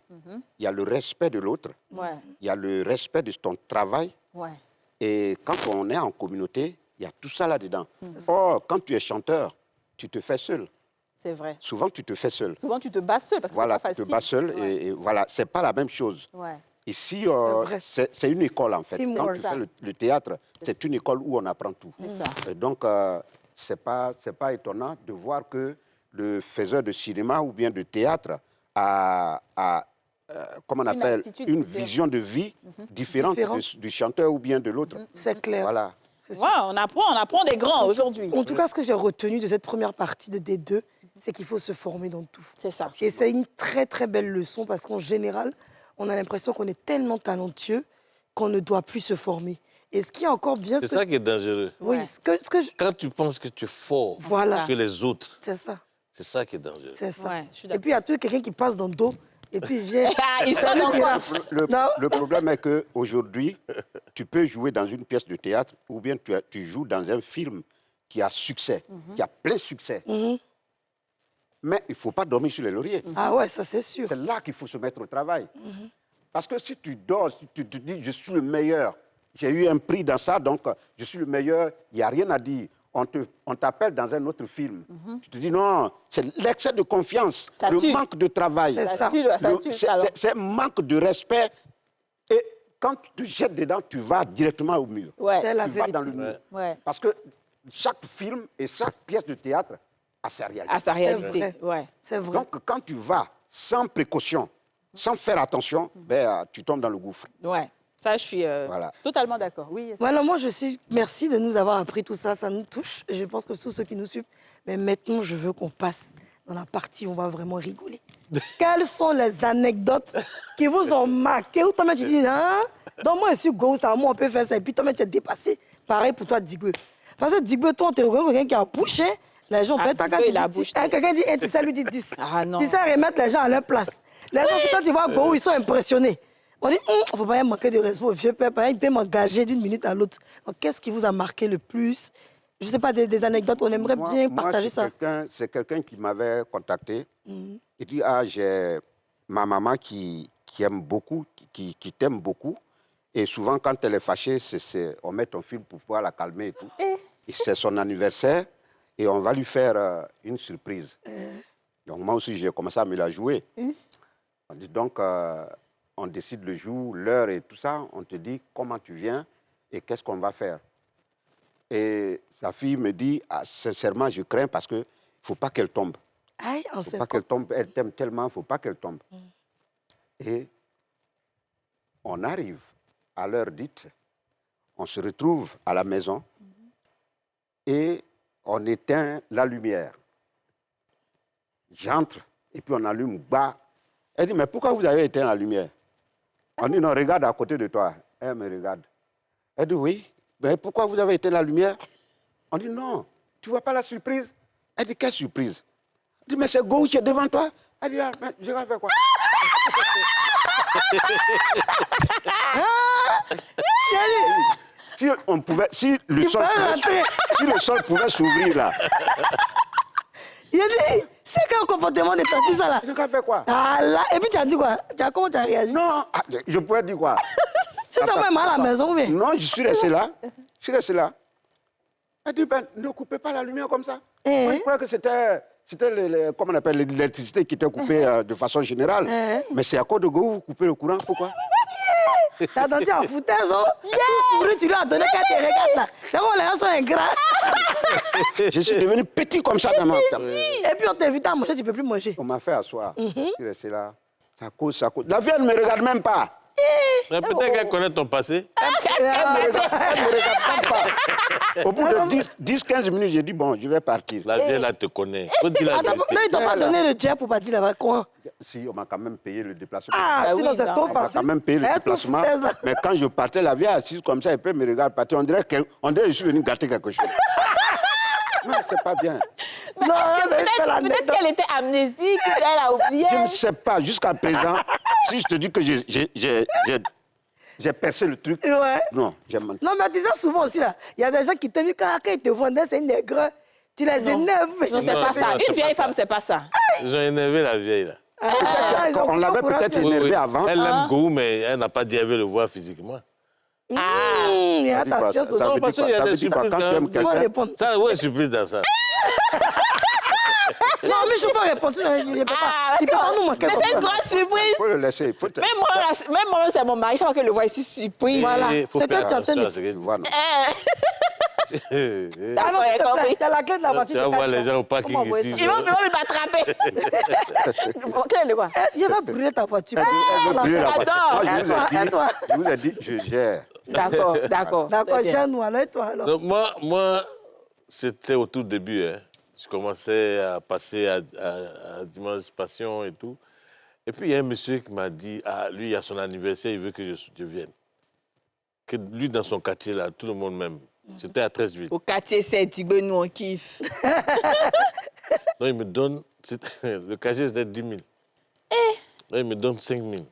il y a le respect de l'autre, Ouais, il y a le respect de ton travail. ouais. Et quand on est en communauté, il y a tout ça là-dedans. Or, quand tu es chanteur, tu te fais seul. C'est vrai. Souvent, tu te fais seul. Souvent, tu te bats seul parce que Voilà, c'est pas tu facile. te bats seul Ouais. et voilà, c'est pas la même chose. Ouais. Ici, vrai. c'est une école en fait. Teamwork. Quand tu fais le théâtre, c'est une école où on apprend tout. C'est ça. Et donc, c'est pas étonnant de voir que le faiseur de cinéma ou bien de théâtre a comment on appelle, attitude une différente. vision de vie différente du chanteur ou bien de l'autre. C'est clair. Voilà. C'est Ouais, on apprend des grands aujourd'hui. En tout cas, ce que j'ai retenu de cette première partie de D2, c'est qu'il faut se former dans tout. C'est ça. Et c'est une très, très belle leçon parce qu'en général, on a l'impression qu'on est tellement talentueux qu'on ne doit plus se former. Et ce qui est encore bien... C'est ça qui est dangereux. Oui, Ouais. ce que je... Quand tu penses que tu es fort Voilà. que les autres, C'est ça. c'est ça qui est dangereux. C'est ça. Ouais, je suis Et d'accord. puis, il y a toujours quelqu'un qui passe dans le dos et puis il vient... Il sonne encore. Le problème est qu'aujourd'hui, tu peux jouer dans une pièce de théâtre ou bien tu joues dans un film qui a succès, qui a plein succès. Mais il ne faut pas dormir sur les lauriers. Ah ouais, ça c'est sûr. C'est là qu'il faut se mettre au travail. Parce que si tu dors, si tu te dis « je suis le meilleur », j'ai eu un prix dans ça, donc je suis le meilleur, il n'y a rien à dire. on t'appelle dans un autre film. Tu te dis non, c'est l'excès de confiance, Ça le tue. manque de travail. Ça tue, ça tue le talent. C'est un manque de respect. Et quand tu te jettes dedans, tu vas directement au mur. Ouais. C'est la Tu vas vérité. dans le mur. Ouais. Parce que chaque film et chaque pièce de théâtre a sa réalité. À sa réalité. vrai. Ouais. C'est vrai. Donc, quand tu vas sans précaution, sans faire attention, tu tombes dans le gouffre. Ouais. Ça, je suis Voilà. totalement d'accord. Oui. Voilà, moi, merci de nous avoir appris tout ça. Ça nous touche. Et je pense que tous ceux qui nous suivent. Mais maintenant, je veux qu'on passe dans la partie où on va vraiment rigoler. Quelles sont les anecdotes qui vous ont marqué? Ou toi-même, tu dis, hein? Donc, moi, je suis go, ça, moi, on peut faire ça. Et puis, toi-même, tu es dépassé. Pareil pour toi, Digwe. Parce que Digwe, toi, tu es quelqu'un qui a bouché. Les gens, Ah, peut-être, Digwe, il a bouché. quelqu'un dit 1, ça lui dit 10. Ah, non. Il sait remettre les gens à leur place. Les gens, quand ils voient Go, ils sont impressionnés. On dit, il ne faut pas y manquer de respect au vieux peuple. Il peut m'engager d'une minute à l'autre. Donc, qu'est-ce qui vous a marqué le plus? Je ne sais pas, des anecdotes, on aimerait bien partager ça. C'est quelqu'un qui m'avait contacté. Il dit, j'ai ma maman qui aime beaucoup, qui t'aime beaucoup. Et souvent, quand elle est fâchée, on met ton film pour pouvoir la calmer et tout. Et c'est son anniversaire et on va lui faire une surprise. Donc, moi aussi, j'ai commencé à me la jouer. On dit donc, on décide le jour, l'heure et tout ça. On te dit comment tu viens et qu'est-ce qu'on va faire. Et sa fille me dit, sincèrement, je crains parce qu'il ne faut pas qu'elle tombe. Aïe, Il ne faut pas qu'elle tombe. Elle t'aime tellement, il ne faut pas qu'elle tombe. Et on arrive à l'heure dite, on se retrouve à la maison et on éteint la lumière. J'entre et puis on allume bas. Elle dit, mais pourquoi vous avez éteint la lumière? On dit, non, regarde à côté de toi. Elle me regarde. Elle dit, oui, mais pourquoi vous avez éteint la lumière? On dit, non, tu ne vois pas la surprise? Elle dit, quelle surprise? Elle dit, mais c'est Go qui est devant toi. Elle dit, mais je vais faire quoi? Si on pouvait, si le sol pouvait s'ouvrir là. Il a dit, c'est quel comportement de ton ça là? Tu as fait quoi? Ah là, et puis tu as dit quoi? Comment tu as réagi? Non, je pouvais dire quoi? Tu sais même à la maison, mais. Non, je suis resté là. Je suis resté là. Elle dit, ben, ne coupez pas la lumière comme ça. Moi, je croyais que c'était comment on appelle, l'électricité qui était coupée de façon générale. Mais c'est à cause de Go, vous coupez le courant, pourquoi? T'as attendu à foutaise, oh? Tu lui as donné qu'à te regarder là. D'abord, les gens sont ingrats. Je suis devenu petit comme ça dans ma tête. Et puis on t'invite à manger, tu ne peux plus manger. On m'a fait asseoir. Je suis resté là. Ça cause, ça cause. La vie, elle ne me regarde même pas. Mais peut-être qu'elle connaît ton passé. Elle ne me regarde même pas. Au bout de 10-15 minutes, j'ai dit, bon, je vais partir. La vieille, là, te connaît. Faut dire la vérité. Non, ils t'ont pas donné le jet pour partir là-bas, quoi? Si, on m'a quand même payé le déplacement. Ah, sinon c'est trop On m'a facile. quand même payé le déplacement. Mais quand je partais, la vieille assise comme ça, elle peut me regarder partir. On dirait que je suis venu gâter quelque chose. Non, c'est pas bien. Non, Peut-être qu'elle était amnésique, elle a oublié. Je ne sais pas. Jusqu'à présent, si je te dis que j'ai percé le truc, Ouais. non, j'ai menti. Non, mais tu sais souvent aussi là, il y a des gens qui te disent quand ils te vendaient, c'est une nègre. Tu les énerves. Non, c'est pas ça. Une vieille femme, c'est pas ça. Ils ont énervé la vieille, là. On l'avait peut-être énervé avant. Elle aime Go, mais elle n'a pas dit qu'elle veut le voir physiquement. Mais attention, ce Ça sont veut parce dire qu'il y a quoi? Ça des veut dire quoi? surprises Quand tu quand aimes même. Tu vas quelqu'un, répondre. Ça, où est surprise dans ça? Non, mais je peux répondre. Il peut pas nous manquer. Mais comme c'est une ça. grosse surprise. faut le laisser. Même moi, c'est mon mari. Je crois que le voit ici surprise. Voilà. Il faut C'est faire que tu es en train attention de- à ce que tu Voilà. Ah non, Ouais, s'il te plaît, compris. tu as la clé de la voiture. Tu vas voir les gens au parking Comment envoyer ici. ça? Ils vont m'attraper. Quel est quoi? Je vais brûler ta voiture. Elle veut brûler la voiture. J'adore. Moi, Aide-toi. je vous ai dit, je gère. D'accord, d'accord. D'accord, Très bien. gère-nous. Alors, et toi alors? Donc moi c'était au tout début. Hein. Je commençais à passer à Dimanche Passion et tout. Et puis, il y a un monsieur qui m'a dit, lui, il a son anniversaire, il veut que je vienne. Que lui, dans son quartier, là, tout le monde m'aime. C'était à 13-8. Au quartier 7, Tigbe, nous, on kiffe. Donc, il me donne, le cachet, c'était 10 000. Donc, il me donne 5 000.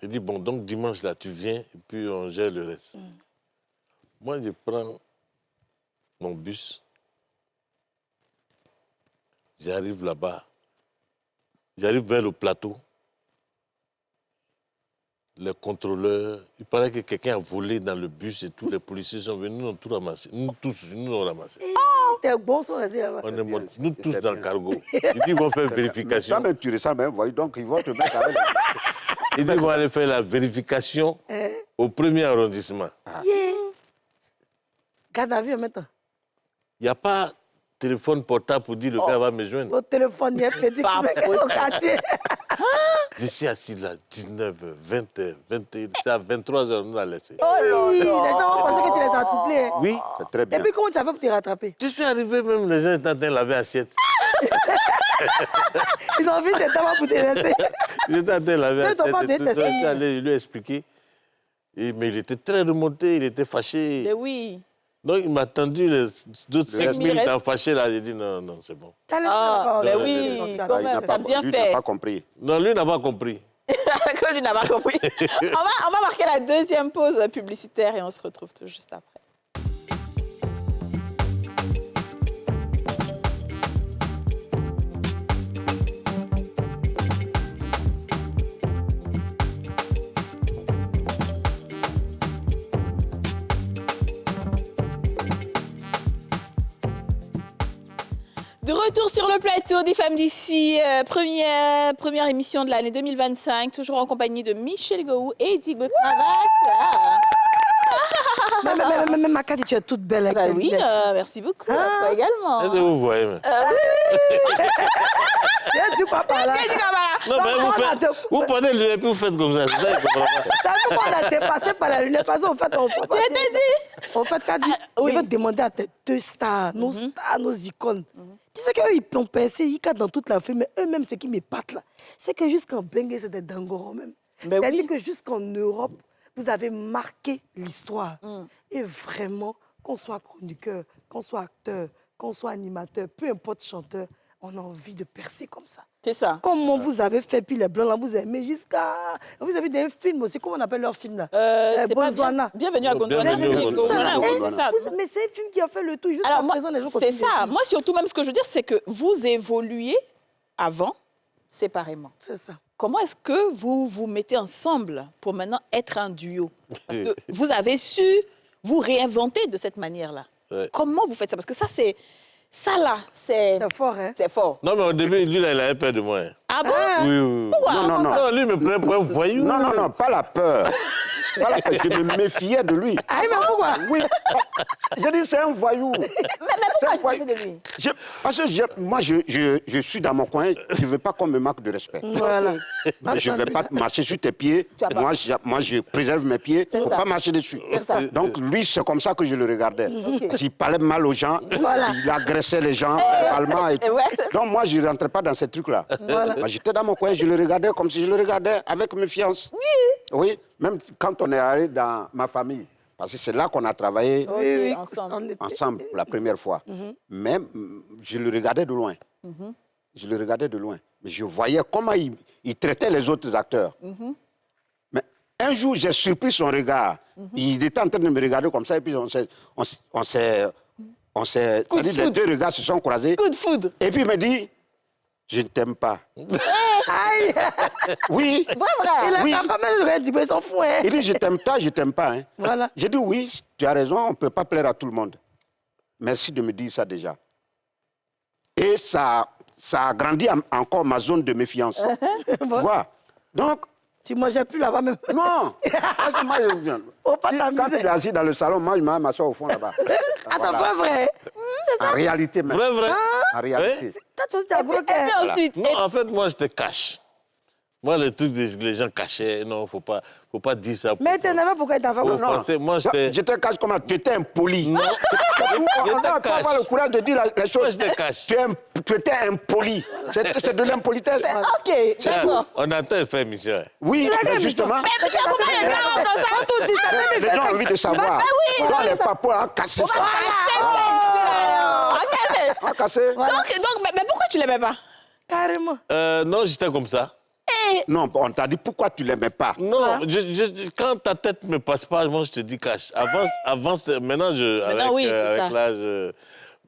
Il dit, bon, donc dimanche, là, tu viens, et puis on gère le reste. Moi, je prends mon bus. J'arrive là-bas. J'arrive vers le plateau. les contrôleurs. Il paraît que quelqu'un a volé dans le bus et tous les policiers sont venus, nous ont tout ramassé. Nous tous, nous l'avons ramassé. T'es bon, sont restés là-bas. On est morts, nous tous dans le cargo. Ils disent qu'ils vont faire vérification. Ça même tu ressembles, même, voyez, donc ils vont te mettre avec. Ils disent qu'ils vont aller faire la vérification au premier arrondissement. Garde à vue maintenant. Il n'y a pas téléphone portable pour dire le gars va me joindre. Votre téléphone, il est petit au quartier. Je suis assis là, 19h, 20h, 21h, c'est à 23h, on nous a laissé. Oh là là. Les gens ont pensé que tu les as doublés. Oui, c'est très bien. Et puis comment tu as fait pour te rattraper? Je suis arrivé, même les gens étaient en train de laver l'assiette. Ils ont envie de t'avoir pour te laisser. Ils étaient en train de laver Ils t'ont pas l'assiette. détesté. Je suis allé lui expliquer. Mais il était très remonté, il était fâché. Mais oui. Donc il m'a tendu les d'autres 5 minutes à fâcher là. J'ai dit non, non, c'est bon. Mais oui, quand même, t'as bien Lui fait. n'a pas compris. Non, lui n'a pas compris. Que lui n'a pas compris. On va marquer la deuxième pause publicitaire et on se retrouve tout juste après. De retour sur le plateau des femmes d'ici, première émission de l'année 2025, toujours en compagnie de Michel Gou et Digbe Cravate. Mais Makati, tu es toute belle avec tes Oui, lunettes. merci beaucoup. Toi également. Est-ce que vous voyez mais... Tu quoi par là? Non, mais vous prenez le et puis vous faites comme ça. C'est ça, je comprends pas. T'as vu qu'on a dépassé par la lunette? Parce qu'en fait, on peut pas. Je t'ai dit. En fait, Kadi, je veux te demander à tes deux stars, nos stars, nos icônes. Tu sais qu'eux, ils ont pincé, ils cadrent dans toute la film, mais eux-mêmes, ce qui m'épate là, c'est que jusqu'en Bengue, c'était Dangoro même. C'est-à-dire que jusqu'en Europe, vous avez marqué l'histoire. Et vraiment, qu'on soit chroniqueur, qu'on soit acteur, qu'on soit animateur, peu importe chanteur, on a envie de percer comme ça. C'est ça. Comment vous avez fait, puis les Blancs, là, vous aimez jusqu'à... Vous avez des films aussi, comment on appelle leur film là? C'est pas Bonzwana. Bienvenue à Gondwana. Bienvenue à Gondwana. Oui, c'est ça. Mais c'est un film qui a fait le tout. Jusqu'à Alors, moi, présent, les gens c'est continuent ça. de- Moi, surtout, même ce que je veux dire, c'est que vous évoluez avant, séparément. C'est ça. Comment est-ce que vous vous mettez ensemble pour maintenant être un duo? Parce que vous avez su vous réinventer de cette manière-là. Ouais. Comment vous faites ça? Parce que ça, c'est... Ça, là, c'est... C'est fort, hein? C'est fort. Non, mais au début, lui, là, il avait peur de moi. Ah bon? Oui, oui. Pourquoi? Non, non, non. Non, lui, il me prenait pour un voyou. Non, non, non, pas la peur. Pas la peur. Je me méfiais de lui. Ah, mais pourquoi? Oui. Je dis, c'est un voyou. Mais pourquoi je te de lui? Parce que moi, je suis dans mon coin, je ne veux pas qu'on me manque de respect. Voilà. Je ne vais pas marcher sur tes pieds. Tu as pas. Moi, je préserve mes pieds C'est pour ça. ne pas marcher dessus. C'est ça. Donc, lui, c'est comme ça que je le regardais. S'il parlait mal aux gens, il agressait les gens verbalement. Et tout. Ouais, c'est ça. Donc, moi, je ne rentrais pas dans ces trucs-là. Moi, j'étais dans mon coin, je le regardais comme si je le regardais avec méfiance. Oui, même quand on est allé dans ma famille. Parce que c'est là qu'on a travaillé Oui, ensemble. on était- ensemble pour la première fois. Même, je le regardais de loin. Je le regardais de loin. Mais je voyais comment il traitait les autres acteurs. Mais un jour, j'ai surpris son regard. Il était en train de me regarder comme ça, et puis on s'est... C'est-à-dire, les deux regards se sont croisés. Coup de foudre. Et puis il me dit, je ne t'aime pas. Aïe! Oui. Et Vrai. la femme, elle aurait dit, mais ils s'en fout, hein? Il dit, je t'aime pas, je t'aime pas. Hein. Voilà. J'ai dit, oui, tu as raison, on ne peut pas plaire à tout le monde. Merci de me dire ça déjà. Et ça a agrandi encore ma zone de méfiance. Voilà. Donc, Tu mangeais plus là-bas même. non. Parce que moi, Faut pas quand t'amuser. tu es assis dans le salon, moi, je m'assois au fond là-bas. Attends, pas vrai. En réalité, même. Vrai, vrai. En réalité. T'as toujours dit à gros Et puis ensuite, Non, en fait, moi, je te cache. Moi, les trucs, les gens cachaient. Non, faut pas dire ça. Mais t'es nerveux pourquoi il t'a fait Faut comme ça? penser, moi, j'étais... Je te cache comment tu étais impoli. Non, On je te doit cache. avoir le courage de dire les Moi, choses. je te cache. Tu étais impoli. C'est de l'impolitesse. OK, d'accord. On attend faire émission. hein. Oui, mais justement. Mais tu as combien de gars comme ça? Tout dit ça, même Les gens ont envie de savoir. oui, Toi, oui, les ça- papas ont cassé ça. OK, Ont cassé. mais pourquoi tu l'aimais pas? carrément. Non, j'étais comme ça. Non, on t'a dit pourquoi tu l'aimais pas. Non, quand ta tête ne me passe pas, moi, je te dis cache. Avant maintenant, oui, c'est avec ça. l'âge...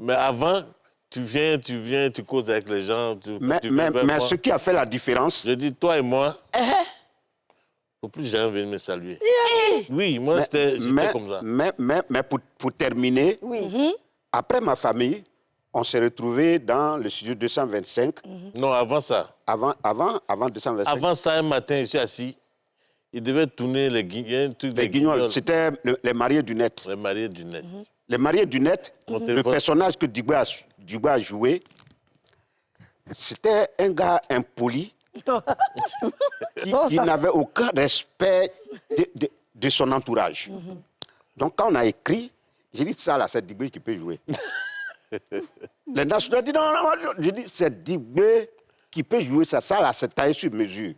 mais avant, tu viens, tu causes avec les gens. Mais ce qui a fait la différence, Je dis, toi et moi, faut plus jamais venir me saluer. Oui, moi, j'étais comme ça. Mais pour terminer, après ma famille, on s'est retrouvés dans le studio 225. Non, avant ça. Avant 225. Avant ça, un matin, je suis assis. Il devait tourner les Guignols. C'était les mariés du net. Les mariés du net. Les mariés du net, le personnage que Digwe a joué, c'était un gars impoli qui n'avait aucun respect de son entourage. Donc quand on a écrit, j'ai dit ça là, c'est Digwe qui peut jouer. Les nationaux ont dit non, j'ai dit c'est Digwe qui peut jouer ça là, c'est taillé sur mesure.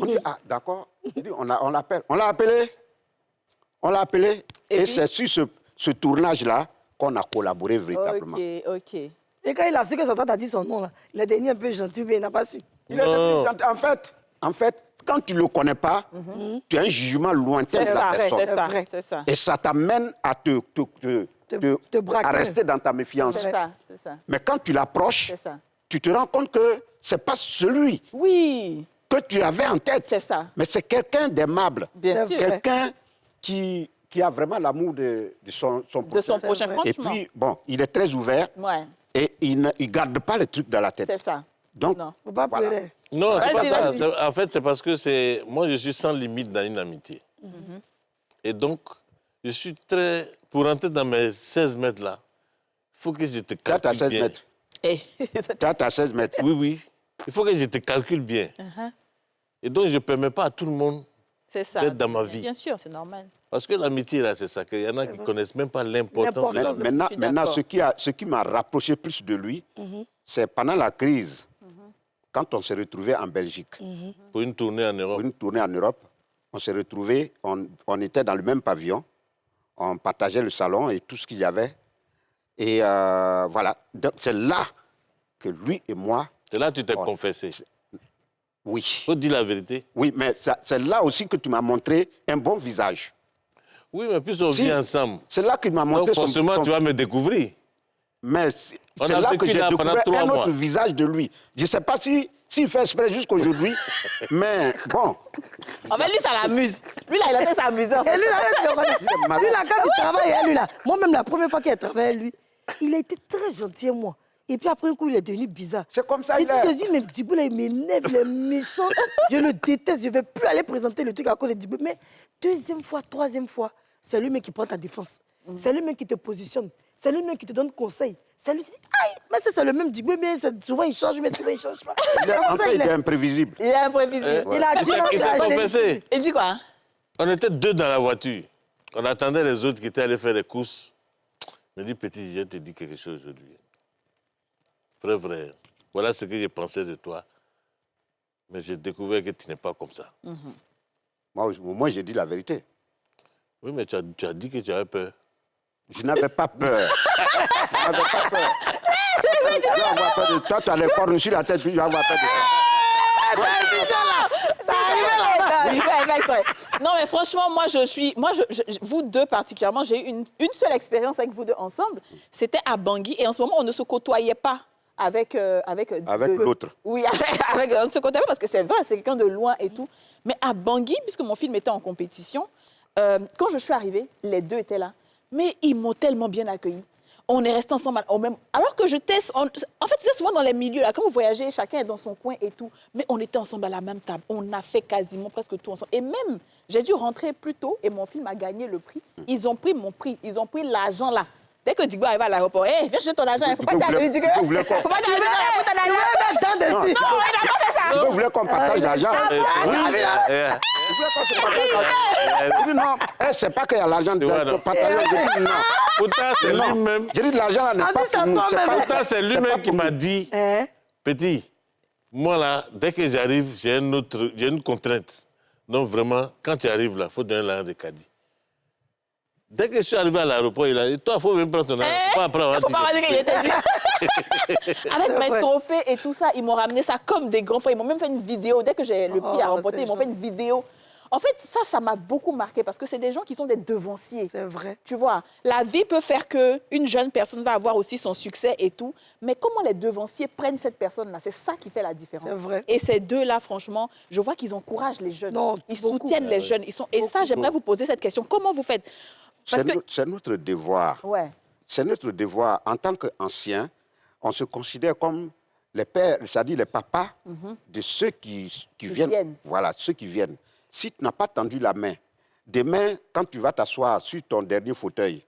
On dit, ah, d'accord. On l'appelle. On l'a appelé. Et c'est sur ce tournage-là qu'on a collaboré véritablement. Ok. Et quand il a su que son tante a dit son nom, là, il est devenu un peu gentil, mais il n'a pas su. En fait, quand tu ne le connais pas, tu as un jugement lointain de la personne. C'est ça. Et ça t'amène à à rester dans ta méfiance. C'est ça. Mais quand tu l'approches, tu te rends compte que ce n'est pas celui que tu avais en tête. C'est ça. Mais c'est quelqu'un d'aimable. Bien sûr. Quelqu'un qui a vraiment l'amour de son prochain. De son prochain, franchement. Et puis, bon, il est très ouvert. Ouais. Et il ne garde pas les trucs dans la tête. C'est ça. Donc, faut pas pleurer. Non, c'est pas ça. En fait, c'est parce que moi, je suis sans limite dans une amitié. Et donc, je suis très... Pour rentrer dans mes 16 mètres là, il faut que je te calcule bien. Tu as 16 mètres. Tu as 16 mètres. Oui. Il faut que je te calcule bien. Et donc, je ne permets pas à tout le monde d'être dans ma vie. Bien sûr, c'est normal. Parce que l'amitié, là, c'est ça. Il y en a qui ne connaissent même pas l'importance de l'amitié. Maintenant, ce qui m'a rapproché plus de lui, c'est pendant la crise, quand on s'est retrouvés en Belgique. Pour une tournée en Europe. Pour une tournée en Europe, on s'est retrouvés, on était dans le même pavillon, on partageait le salon et tout ce qu'il y avait. Et voilà, c'est là que lui et moi... C'est là que tu t'es confessé. Oui. Il faut dire la vérité. Oui, mais c'est là aussi que tu m'as montré un bon visage. Oui, mais plus on vit ensemble. C'est là qu'il m'a montré... Donc forcément, tu vas me découvrir. Mais c'est là que j'ai découvert un autre visage de lui. Je ne sais pas s'il fait exprès jusqu'aujourd'hui, mais bon. En fait, lui, ça l'amuse. Lui, là, il a fait s'amuser. Et lui, là, quand il travaille, lui, là, moi-même, la première fois qu'il a travaillé avec lui, il a été très gentil, moi. Et puis après un coup, il est devenu bizarre. C'est comme ça, il est. Je dis, mais Djibo, là, il m'énerve, il est méchant. Je le déteste, je ne vais plus aller présenter le truc à cause de Djibo. Mais deuxième fois, troisième fois, c'est lui-même qui prend ta défense. C'est lui-même qui te positionne. C'est lui-même qui te donne conseil. C'est lui qui dit, aïe, mais c'est le même Djibo, mais souvent il change, mais souvent il ne change pas. En fait, il est imprévisible. Il est imprévisible. Il a dit, il s'est confessé. Il dit quoi? On était deux dans la voiture. On attendait les autres qui étaient allés faire des courses. Il me dit, petit, je te dis quelque chose aujourd'hui. Frère, voilà ce que j'ai pensé de toi. Mais j'ai découvert que tu n'es pas comme ça. Moi, j'ai dit la vérité. Oui, mais tu as dit que tu avais peur. Je n'avais pas peur. Je n'avais pas peur. Tu vas avoir peur de toi, tu as les cornes sur la tête, puis tu vas avoir peur de toi. Ça arrive. Non, mais franchement, vous deux particulièrement, j'ai eu une seule expérience avec vous deux ensemble. C'était à Bangui. Et en ce moment, on ne se côtoyait pas avec l'autre. Oui, on ne se côtoyait pas parce que c'est vrai, c'est quelqu'un de loin et tout. Mais à Bangui, puisque mon film était en compétition, quand je suis arrivée, les deux étaient là. Mais ils m'ont tellement bien accueilli. On est restés ensemble alors que je teste. En fait, c'est souvent dans les milieux, là, quand vous voyagez, chacun est dans son coin et tout. Mais on était ensemble à la même table. On a fait quasiment presque tout ensemble. Et même, j'ai dû rentrer plus tôt et mon film a gagné le prix. Ils ont pris mon prix. Ils ont pris l'argent là. Dès que Digbo arrive à l'aéroport, viens chercher ton argent. Il ne faut pas dire à Digbo. Il ne faut pas dire à Digbo. Non, il n'a pas fait ça. Vous voulez qu'on partage l'argent? Non, c'est pas qu'il y a l'argent de partager. Non. Pourtant, c'est lui-même. Je dis l'argent là n'est pas pour nous. Pourtant, c'est lui-même qui m'a dit, petit, moi là, dès que j'arrive, j'ai une contrainte. Donc vraiment, quand tu arrives là, il faut donner l'argent de caddie. Dès que je suis arrivé à l'aéroport, il a dit, toi, il faut même prendre ton argent. Il ne faut pas dire qu'il était dit. Avec mes trophées et tout ça, ils m'ont ramené ça comme des grands frères. Ils m'ont même fait une vidéo. Dès que j'ai le prix à remporter, ils m'ont fait une vidéo. En fait, ça m'a beaucoup marqué parce que c'est des gens qui sont des devanciers. C'est vrai. Tu vois, la vie peut faire qu'une jeune personne va avoir aussi son succès et tout, mais comment les devanciers prennent cette personne-là, c'est ça qui fait la différence. C'est vrai. Et ces deux-là, franchement, je vois qu'ils encouragent les jeunes. Non, ils beaucoup. soutiennent les jeunes. Et ça, j'aimerais vous poser cette question. Comment vous faites? Parce que... C'est notre devoir. Ouais. C'est notre devoir. En tant qu'anciens, on se considère comme les pères, c'est-à-dire les papas de ceux qui viennent. Voilà, ceux qui viennent. Si tu n'as pas tendu la main, demain, quand tu vas t'asseoir sur ton dernier fauteuil,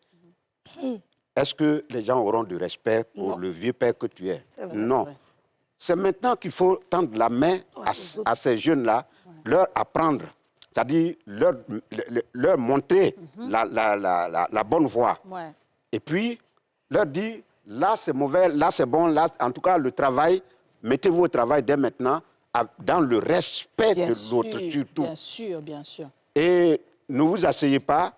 est-ce que les gens auront du respect pour le vieux père que tu es? Vrai, non. C'est maintenant qu'il faut tendre la main à ces jeunes-là, leur apprendre, c'est-à-dire leur montrer la bonne voie. Ouais. Et puis, leur dire, là c'est mauvais, là c'est bon, là, en tout cas, le travail, mettez-vous au travail dès maintenant, dans le respect de l'autre surtout. Bien sûr, bien sûr. Et ne vous asseyez pas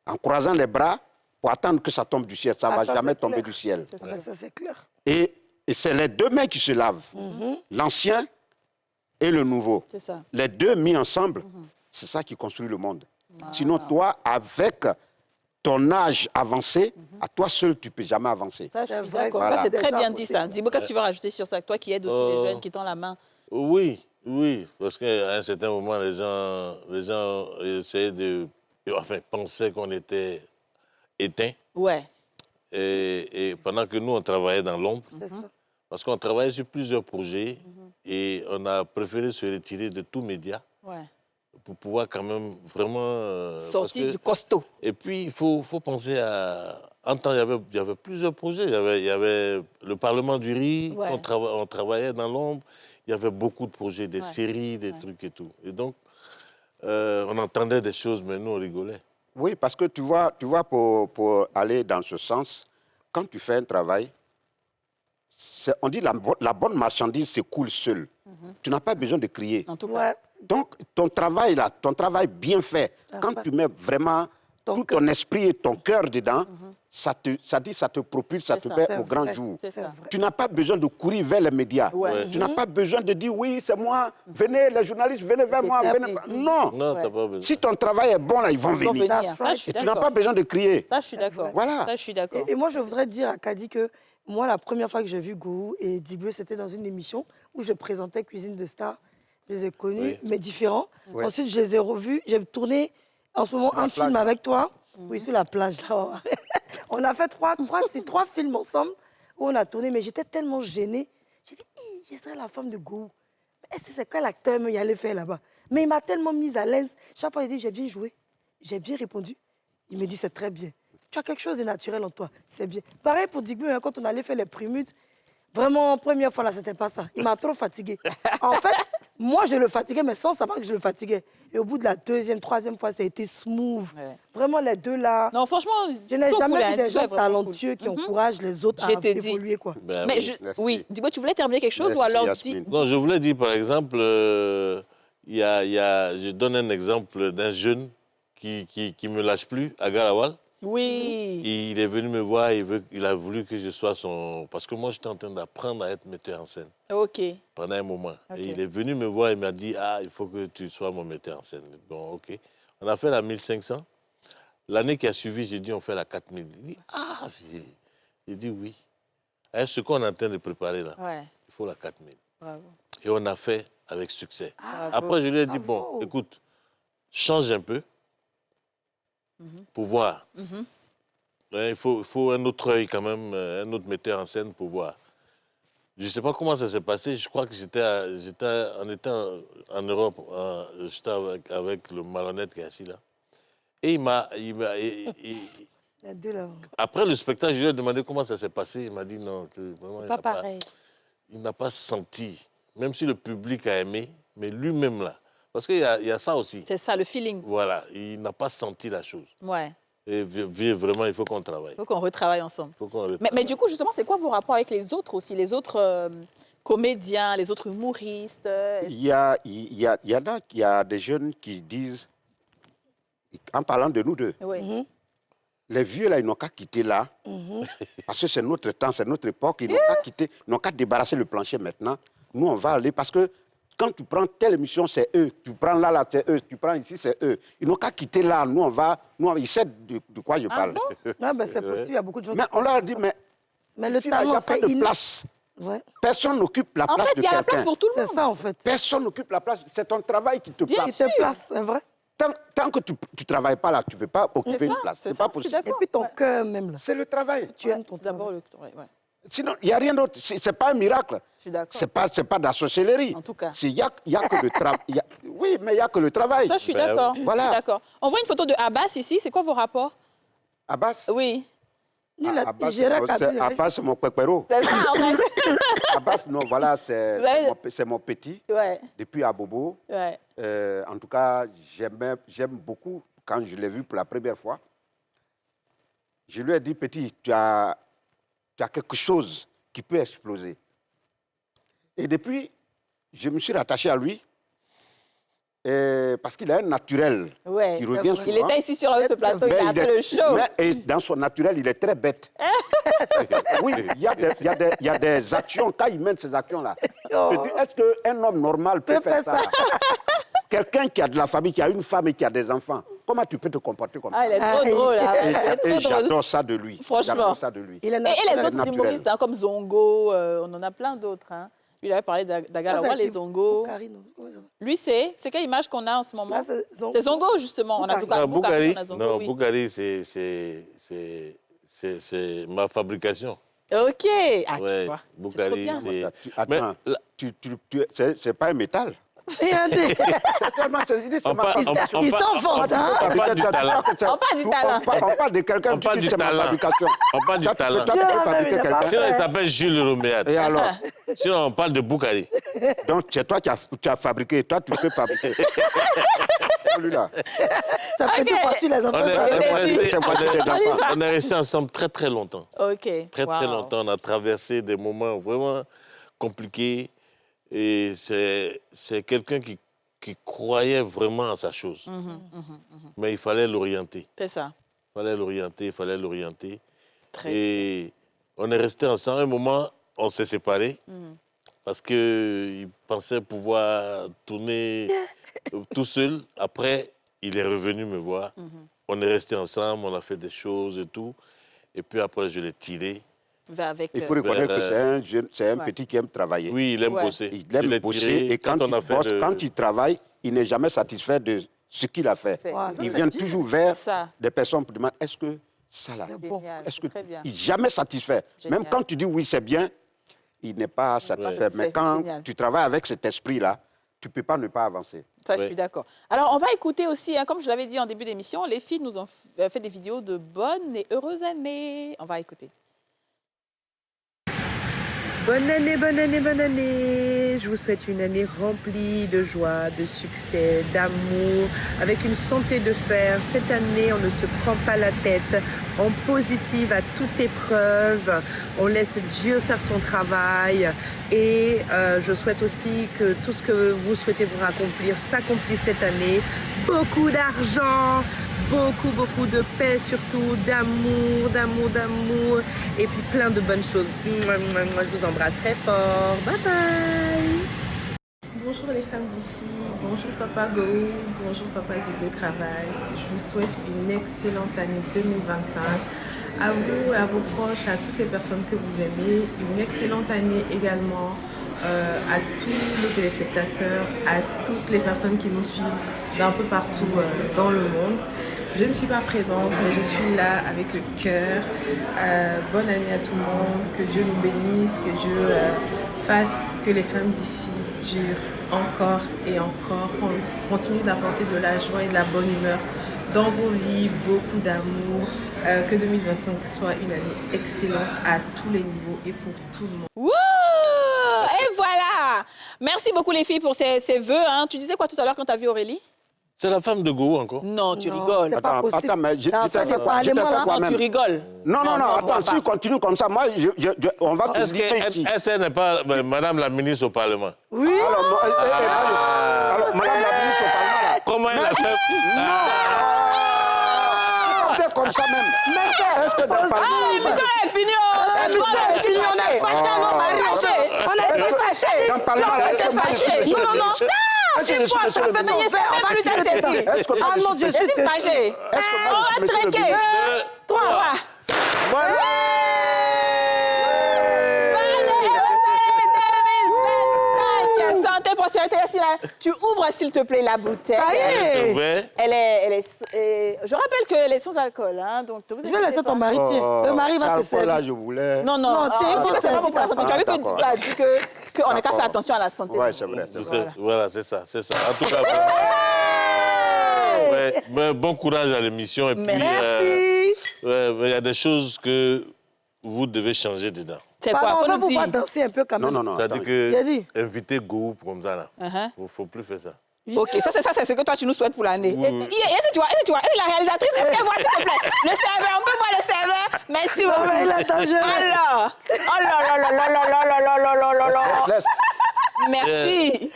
en croisant les bras pour attendre que ça tombe du ciel. Ça ne va jamais tomber du ciel. Ça, c'est clair. Et c'est les deux mains qui se lavent. L'ancien et le nouveau. C'est ça. Les deux mis ensemble, c'est ça qui construit le monde. Sinon, toi, avec ton âge avancé, à toi seul, tu ne peux jamais avancer. Ça, je suis d'accord. Voilà. Ça, c'est très bien dit, ça. Dis-moi, qu'est-ce que tu veux rajouter sur ça? Toi qui aides aussi les jeunes, qui tendent la main. Oui, parce qu'à un certain moment, les gens essayaient de... Enfin, pensaient qu'on était éteints. Ouais. Et pendant que nous, on travaillait dans l'ombre, parce qu'on travaillait sur plusieurs projets, et on a préféré se retirer de tous médias. Ouais. Pour pouvoir quand même vraiment... sortir du costaud. Et puis, il faut penser à... En temps, il y avait plusieurs projets. Il y avait le Parlement du riz, on travaillait dans l'ombre. Il y avait beaucoup de projets, des séries, des trucs et tout. Et donc, on entendait des choses, mais nous, on rigolait. Oui, parce que tu vois pour aller dans ce sens, quand tu fais un travail, on dit la bonne marchandise s'écoule seule. Tu n'as pas besoin de crier. En tout cas. Donc, ton travail bien fait, quand tu mets vraiment tout ton esprit et ton cœur dedans, ça te propulse, ça te met au grand jour. Tu n'as pas besoin de courir vers les médias. Tu n'as pas besoin de dire, oui, c'est moi, venez, les journalistes, venez vers moi. Non, t'as pas besoin. Si ton travail est bon, là, ils vont venir. Et tu n'as pas besoin de crier. Ça, je suis d'accord. Voilà. Ça, je suis d'accord. Et moi, je voudrais dire à Kadi que moi, la première fois que j'ai vu Gourou et Digwe, c'était dans une émission où je présentais Cuisine de Stars. Je les ai connus, mais différents. Ensuite, je les ai revus. J'ai tourné en ce moment un film avec toi. Oui, sur la plage, là. On a fait trois films ensemble où on a tourné, mais j'étais tellement gênée. J'ai dit, je serais la femme de Gourou. C'est quoi l'acteur il allait faire là-bas? Mais il m'a tellement mise à l'aise. Chaque fois, il dit, j'ai bien joué. J'ai bien répondu. Il me dit, c'est très bien. Tu as quelque chose de naturel en toi. C'est bien. Pareil pour Digwe, hein, quand on allait faire les prémutes. Vraiment, première fois, là, c'était pas ça. Il m'a trop fatigué. En fait, moi, je le fatiguais, mais sans savoir que je le fatiguais. Et au bout de la deuxième, troisième fois, ça a été smooth. Ouais. Vraiment, les deux là. Non, franchement, je n'ai jamais vu des gens talentueux qui encouragent les autres à évoluer, quoi. Ben, mais oui, dis-moi, tu voulais terminer quelque chose ou alors Non, je voulais dire, par exemple, je donne un exemple d'un jeune qui me lâche plus à Garawal. Oui. Il est venu me voir, il a voulu que je sois son... Parce que moi, j'étais en train d'apprendre à être metteur en scène. OK. Pendant un moment. Okay. Et il est venu me voir, il m'a dit, il faut que tu sois mon metteur en scène. Bon, OK. On a fait la 1500. L'année qui a suivi, j'ai dit, on fait la 4000. Il dit, j'ai dit oui. Et ce qu'on est en train de préparer là, il faut la 4000. Bravo. Et on a fait avec succès. Après, je lui ai dit, bon, écoute, change un peu. Pour voir. Il faut un autre œil quand même, un autre metteur en scène pour voir. Je ne sais pas comment ça s'est passé. Je crois que on était en Europe, j'étais avec le malhonnête qui est assis là. Et après le spectacle, je lui ai demandé comment ça s'est passé. Il m'a dit non. C'est pas pareil. Il n'a pas senti, même si le public a aimé, mais lui-même là. Parce qu'il y a ça aussi. C'est ça, le feeling. Voilà, il n'a pas senti la chose. Ouais. Et vraiment, il faut qu'on travaille. Il faut qu'on retravaille ensemble. Faut qu'on mais du coup, justement, c'est quoi vos rapports avec les autres aussi, les autres comédiens, les autres humoristes? Il y a des jeunes qui disent, en parlant de nous deux, les vieux là, ils n'ont qu'à quitter là, parce que c'est notre temps, c'est notre époque, ils n'ont qu'à quitter, ils n'ont qu'à débarrasser le plancher maintenant. Nous, on va aller, parce que quand tu prends telle émission, c'est eux. Tu prends là, c'est eux. Tu prends ici, c'est eux. Ils n'ont qu'à quitter là. Nous, ils savent de quoi je parle. Non, mais c'est possible, il y a beaucoup de gens Mais on leur a dit, mais le il n'y a talent, pas c'est de place. Ouais. Personne n'occupe la place de quelqu'un. En fait, il y a la place pour tout le monde. C'est ça, en fait. Personne n'occupe la place. C'est ton travail qui te place. Qui te place, c'est vrai. Tant que tu ne travailles pas là, tu ne peux pas occuper une place. C'est pas possible. Et puis ton cœur même, là. C'est le travail. Tu aimes ton travail. D'abord, le travail, ouais. Sinon, il n'y a rien d'autre. Ce n'est pas un miracle. Je suis d'accord. C'est pas de la sorcellerie. En tout cas. Il n'y a que le travail. Oui, mais il n'y a que le travail. Ça, je suis d'accord. Voilà. Je suis d'accord. On voit une photo de Abbas ici. C'est quoi vos rapports? Abbas? Oui. Abbas, c'est mon pépéro. C'est ça, en fait. Abbas, non, voilà, c'est mon petit. Ouais. Depuis à Bobo. Ouais. En tout cas, j'aime beaucoup quand je l'ai vu pour la première fois. Je lui ai dit, petit, tu as quelque chose qui peut exploser. Et depuis, je me suis rattaché à lui parce qu'il a un naturel qui revient souvent. Il était ici sur ce plateau, il a fait le show. Et dans son naturel, il est très bête. Oui, il y a des actions, quand il mène ces actions-là. Est-ce qu'un homme normal peut faire ça? Quelqu'un qui a de la famille, qui a une femme et qui a des enfants, comment tu peux te comporter comme ça? Il est trop drôle. Et j'adore ça de lui. Franchement. J'adore ça de lui. Et les autres humoristes, comme Zongo, on en a plein d'autres. Hein. Lui, il avait parlé d'Agalawa, les Zongo. Lui, c'est quelle image qu'on a en ce moment? C'est Zongo, justement. On a Boukari. Non, Boukari, c'est ma fabrication. OK. Ah, ouais, tu vois. Boukari, c'est... Attends, c'est pas un métal? Regardez. Ils s'enfantent, hein? On parle du talent. On parle du talent. On parle de quelqu'un qui dit c'est ma fabrication. On parle du talent. Tu peux fabriquer quelqu'un. Sinon, il s'appelle Jules Roméade. Et alors? Sinon, on parle de Boukari. Donc, c'est toi qui as fabriqué. Toi, tu peux fabriquer. Celui-là. Ça fait tout partie, les enfants. On est restés ensemble très, très longtemps. OK. Très longtemps. On a traversé des moments vraiment compliqués. Et c'est quelqu'un qui croyait vraiment en sa chose. Mais il fallait l'orienter. C'est ça. Il fallait l'orienter. Et on est restés ensemble. À un moment, on s'est séparés parce qu'il pensait pouvoir tourner tout seul. Après, il est revenu me voir. On est restés ensemble, on a fait des choses et tout. Et puis après, je l'ai tiré. Il faut reconnaître que c'est un petit qui aime travailler. Oui, il aime bosser. Il aime bosser et quand il travaille, il n'est jamais satisfait de ce qu'il a fait. Il vient toujours vers des personnes pour demander est-ce que ça là, il n'est jamais satisfait. Même quand tu dis oui, c'est bien, il n'est pas satisfait. Mais quand tu travailles avec cet esprit-là, tu ne peux pas ne pas avancer. Ça, je suis d'accord. Alors, on va écouter aussi, comme je l'avais dit en début d'émission, les filles nous ont fait des vidéos de bonnes et heureuses années. On va écouter. Bonne année, bonne année, bonne année. Je vous souhaite une année remplie de joie, de succès, d'amour, avec une santé de fer. Cette année, on ne se prend pas la tête, on positive à toute épreuve, on laisse Dieu faire son travail. Et je souhaite aussi que tout ce que vous souhaitez vous accomplir s'accomplisse cette année. Beaucoup d'argent, beaucoup de paix surtout, d'amour, et puis plein de bonnes choses. Moi, je vous embrasse très fort. Bye bye. Bonjour les femmes d'ici, bonjour Papa Go, bonjour Papa Zigo Travail. Je vous souhaite une excellente année 2025. À vous et à vos proches, à toutes les personnes que vous aimez, une excellente année également à tous les téléspectateurs, à toutes les personnes qui nous suivent d'un peu partout dans le monde. Je ne suis pas présente, mais je suis là avec le cœur. Bonne année à tout le monde, que Dieu nous bénisse, que Dieu fasse que les femmes d'ici durent encore et encore, qu'on continue d'apporter de la joie et de la bonne humeur dans vos vies, beaucoup d'amour, que 2025 soit une année excellente à tous les niveaux et pour tout le monde. Wouh! Et voilà! Merci beaucoup les filles pour ces vœux. Hein. Tu disais quoi tout à l'heure quand tu as vu Aurélie? C'est la femme de Go encore. Non, tu rigoles. C'est pas possible. Attends, mais je t'ai fait quoi? Non, tu rigoles. Non, attends, si tu continues comme ça, moi, on va te dire ici. Est-ce qu'elle n'est pas Madame la ministre au Parlement? Oui. Alors, Madame la ministre au Parlement, là. Comment elle a fait? Comme ça même. Est-ce que dans le Parlement... l'émission est finie. L'émission est finie. On est fâchés. On est fâchés. Dans le Parlement, On est fâchés. Non, non. Est-ce que je suis monsieur le ministre? Ah non, je suis fâché. On va trinquer. 3. Santé, prospérité, tu ouvres s'il te plaît la bouteille. Ça y est. Elle est. Je rappelle qu'elle est sans alcool, hein, donc. Je vais laisser ton mari. Le mari va te servir. Là, je voulais. Non, c'est pas bon pour la santé. Tu as vu que tu as dit qu'on n'a qu'à faire attention à la santé. Oui, c'est vrai. Voilà, c'est ça. En tout cas. Bon courage à l'émission. Et puis, merci. Il y a des choses que vous devez changer dedans. C'est quoi? On va pouvoir danser un peu quand même. Non. C'est-à-dire que inviter Go comme ça, là. Il ne faut plus faire ça. Ok, ça c'est ce que toi tu nous souhaites pour l'année. Est-ce que tu vois, la réalisatrice, est-ce qu'elle voit s'il te plaît? Le serveur, on peut voir le serveur? Merci beaucoup. Il est dangereux. Alors, oh là. Merci.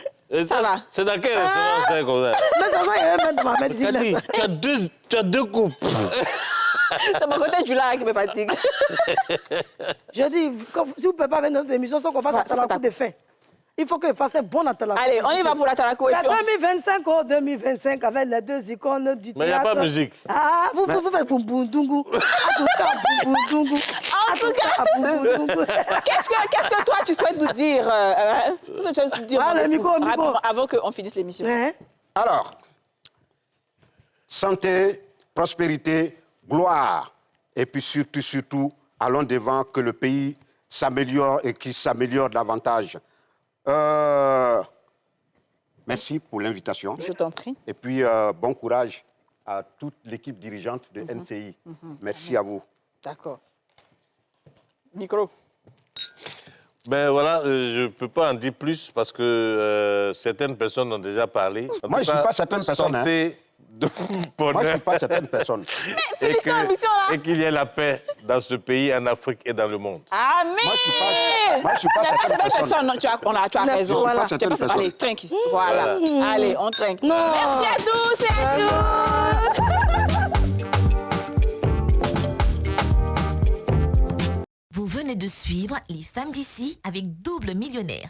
Ça va. C'est dans quel restaurant c'est comme ça? Mais ça, il va mettre ma main. Cathy, tu as deux coupes. C'est mon côté du là qui me fatigue. Je dis, si vous ne pouvez pas venir dans notre émission sans qu'on fasse un talakou de fin. Il faut qu'il fasse un bon talakou. Allez, on y va pour la talakou. 2025 avec les deux icônes du théâtre. Mais il n'y a pas de musique. Ah, vous faites boum-boum-dungu. En tout cas, boum-boum-dungu. En tout cas, qu'est-ce que toi tu souhaites nous dire? Qu'est-ce que tu souhaites nous dire avant qu'on finisse l'émission? Alors, santé, prospérité, gloire. Et puis surtout, allons devant que le pays s'améliore et qu'il s'améliore davantage. Merci pour l'invitation. Je t'en prie. Et puis, bon courage à toute l'équipe dirigeante de NCI. Merci à vous. D'accord. Micro. Ben voilà, je ne peux pas en dire plus parce que certaines personnes ont déjà parlé. Moi, je ne suis pas certaines personnes. Santé, de bonheur. Moi, je ne suis pas certaines personnes. Mais finissons l'émission là. Et qu'il y ait la paix dans ce pays, en Afrique et dans le monde. Amen. Moi, je ne suis pas certaines personnes. Non, tu as raison. Voilà. Allez, trinque ici. Voilà. Allez, on trinque. Merci à tous et à tous. Vous venez de suivre Les Femmes d'ici avec Double Millionnaire.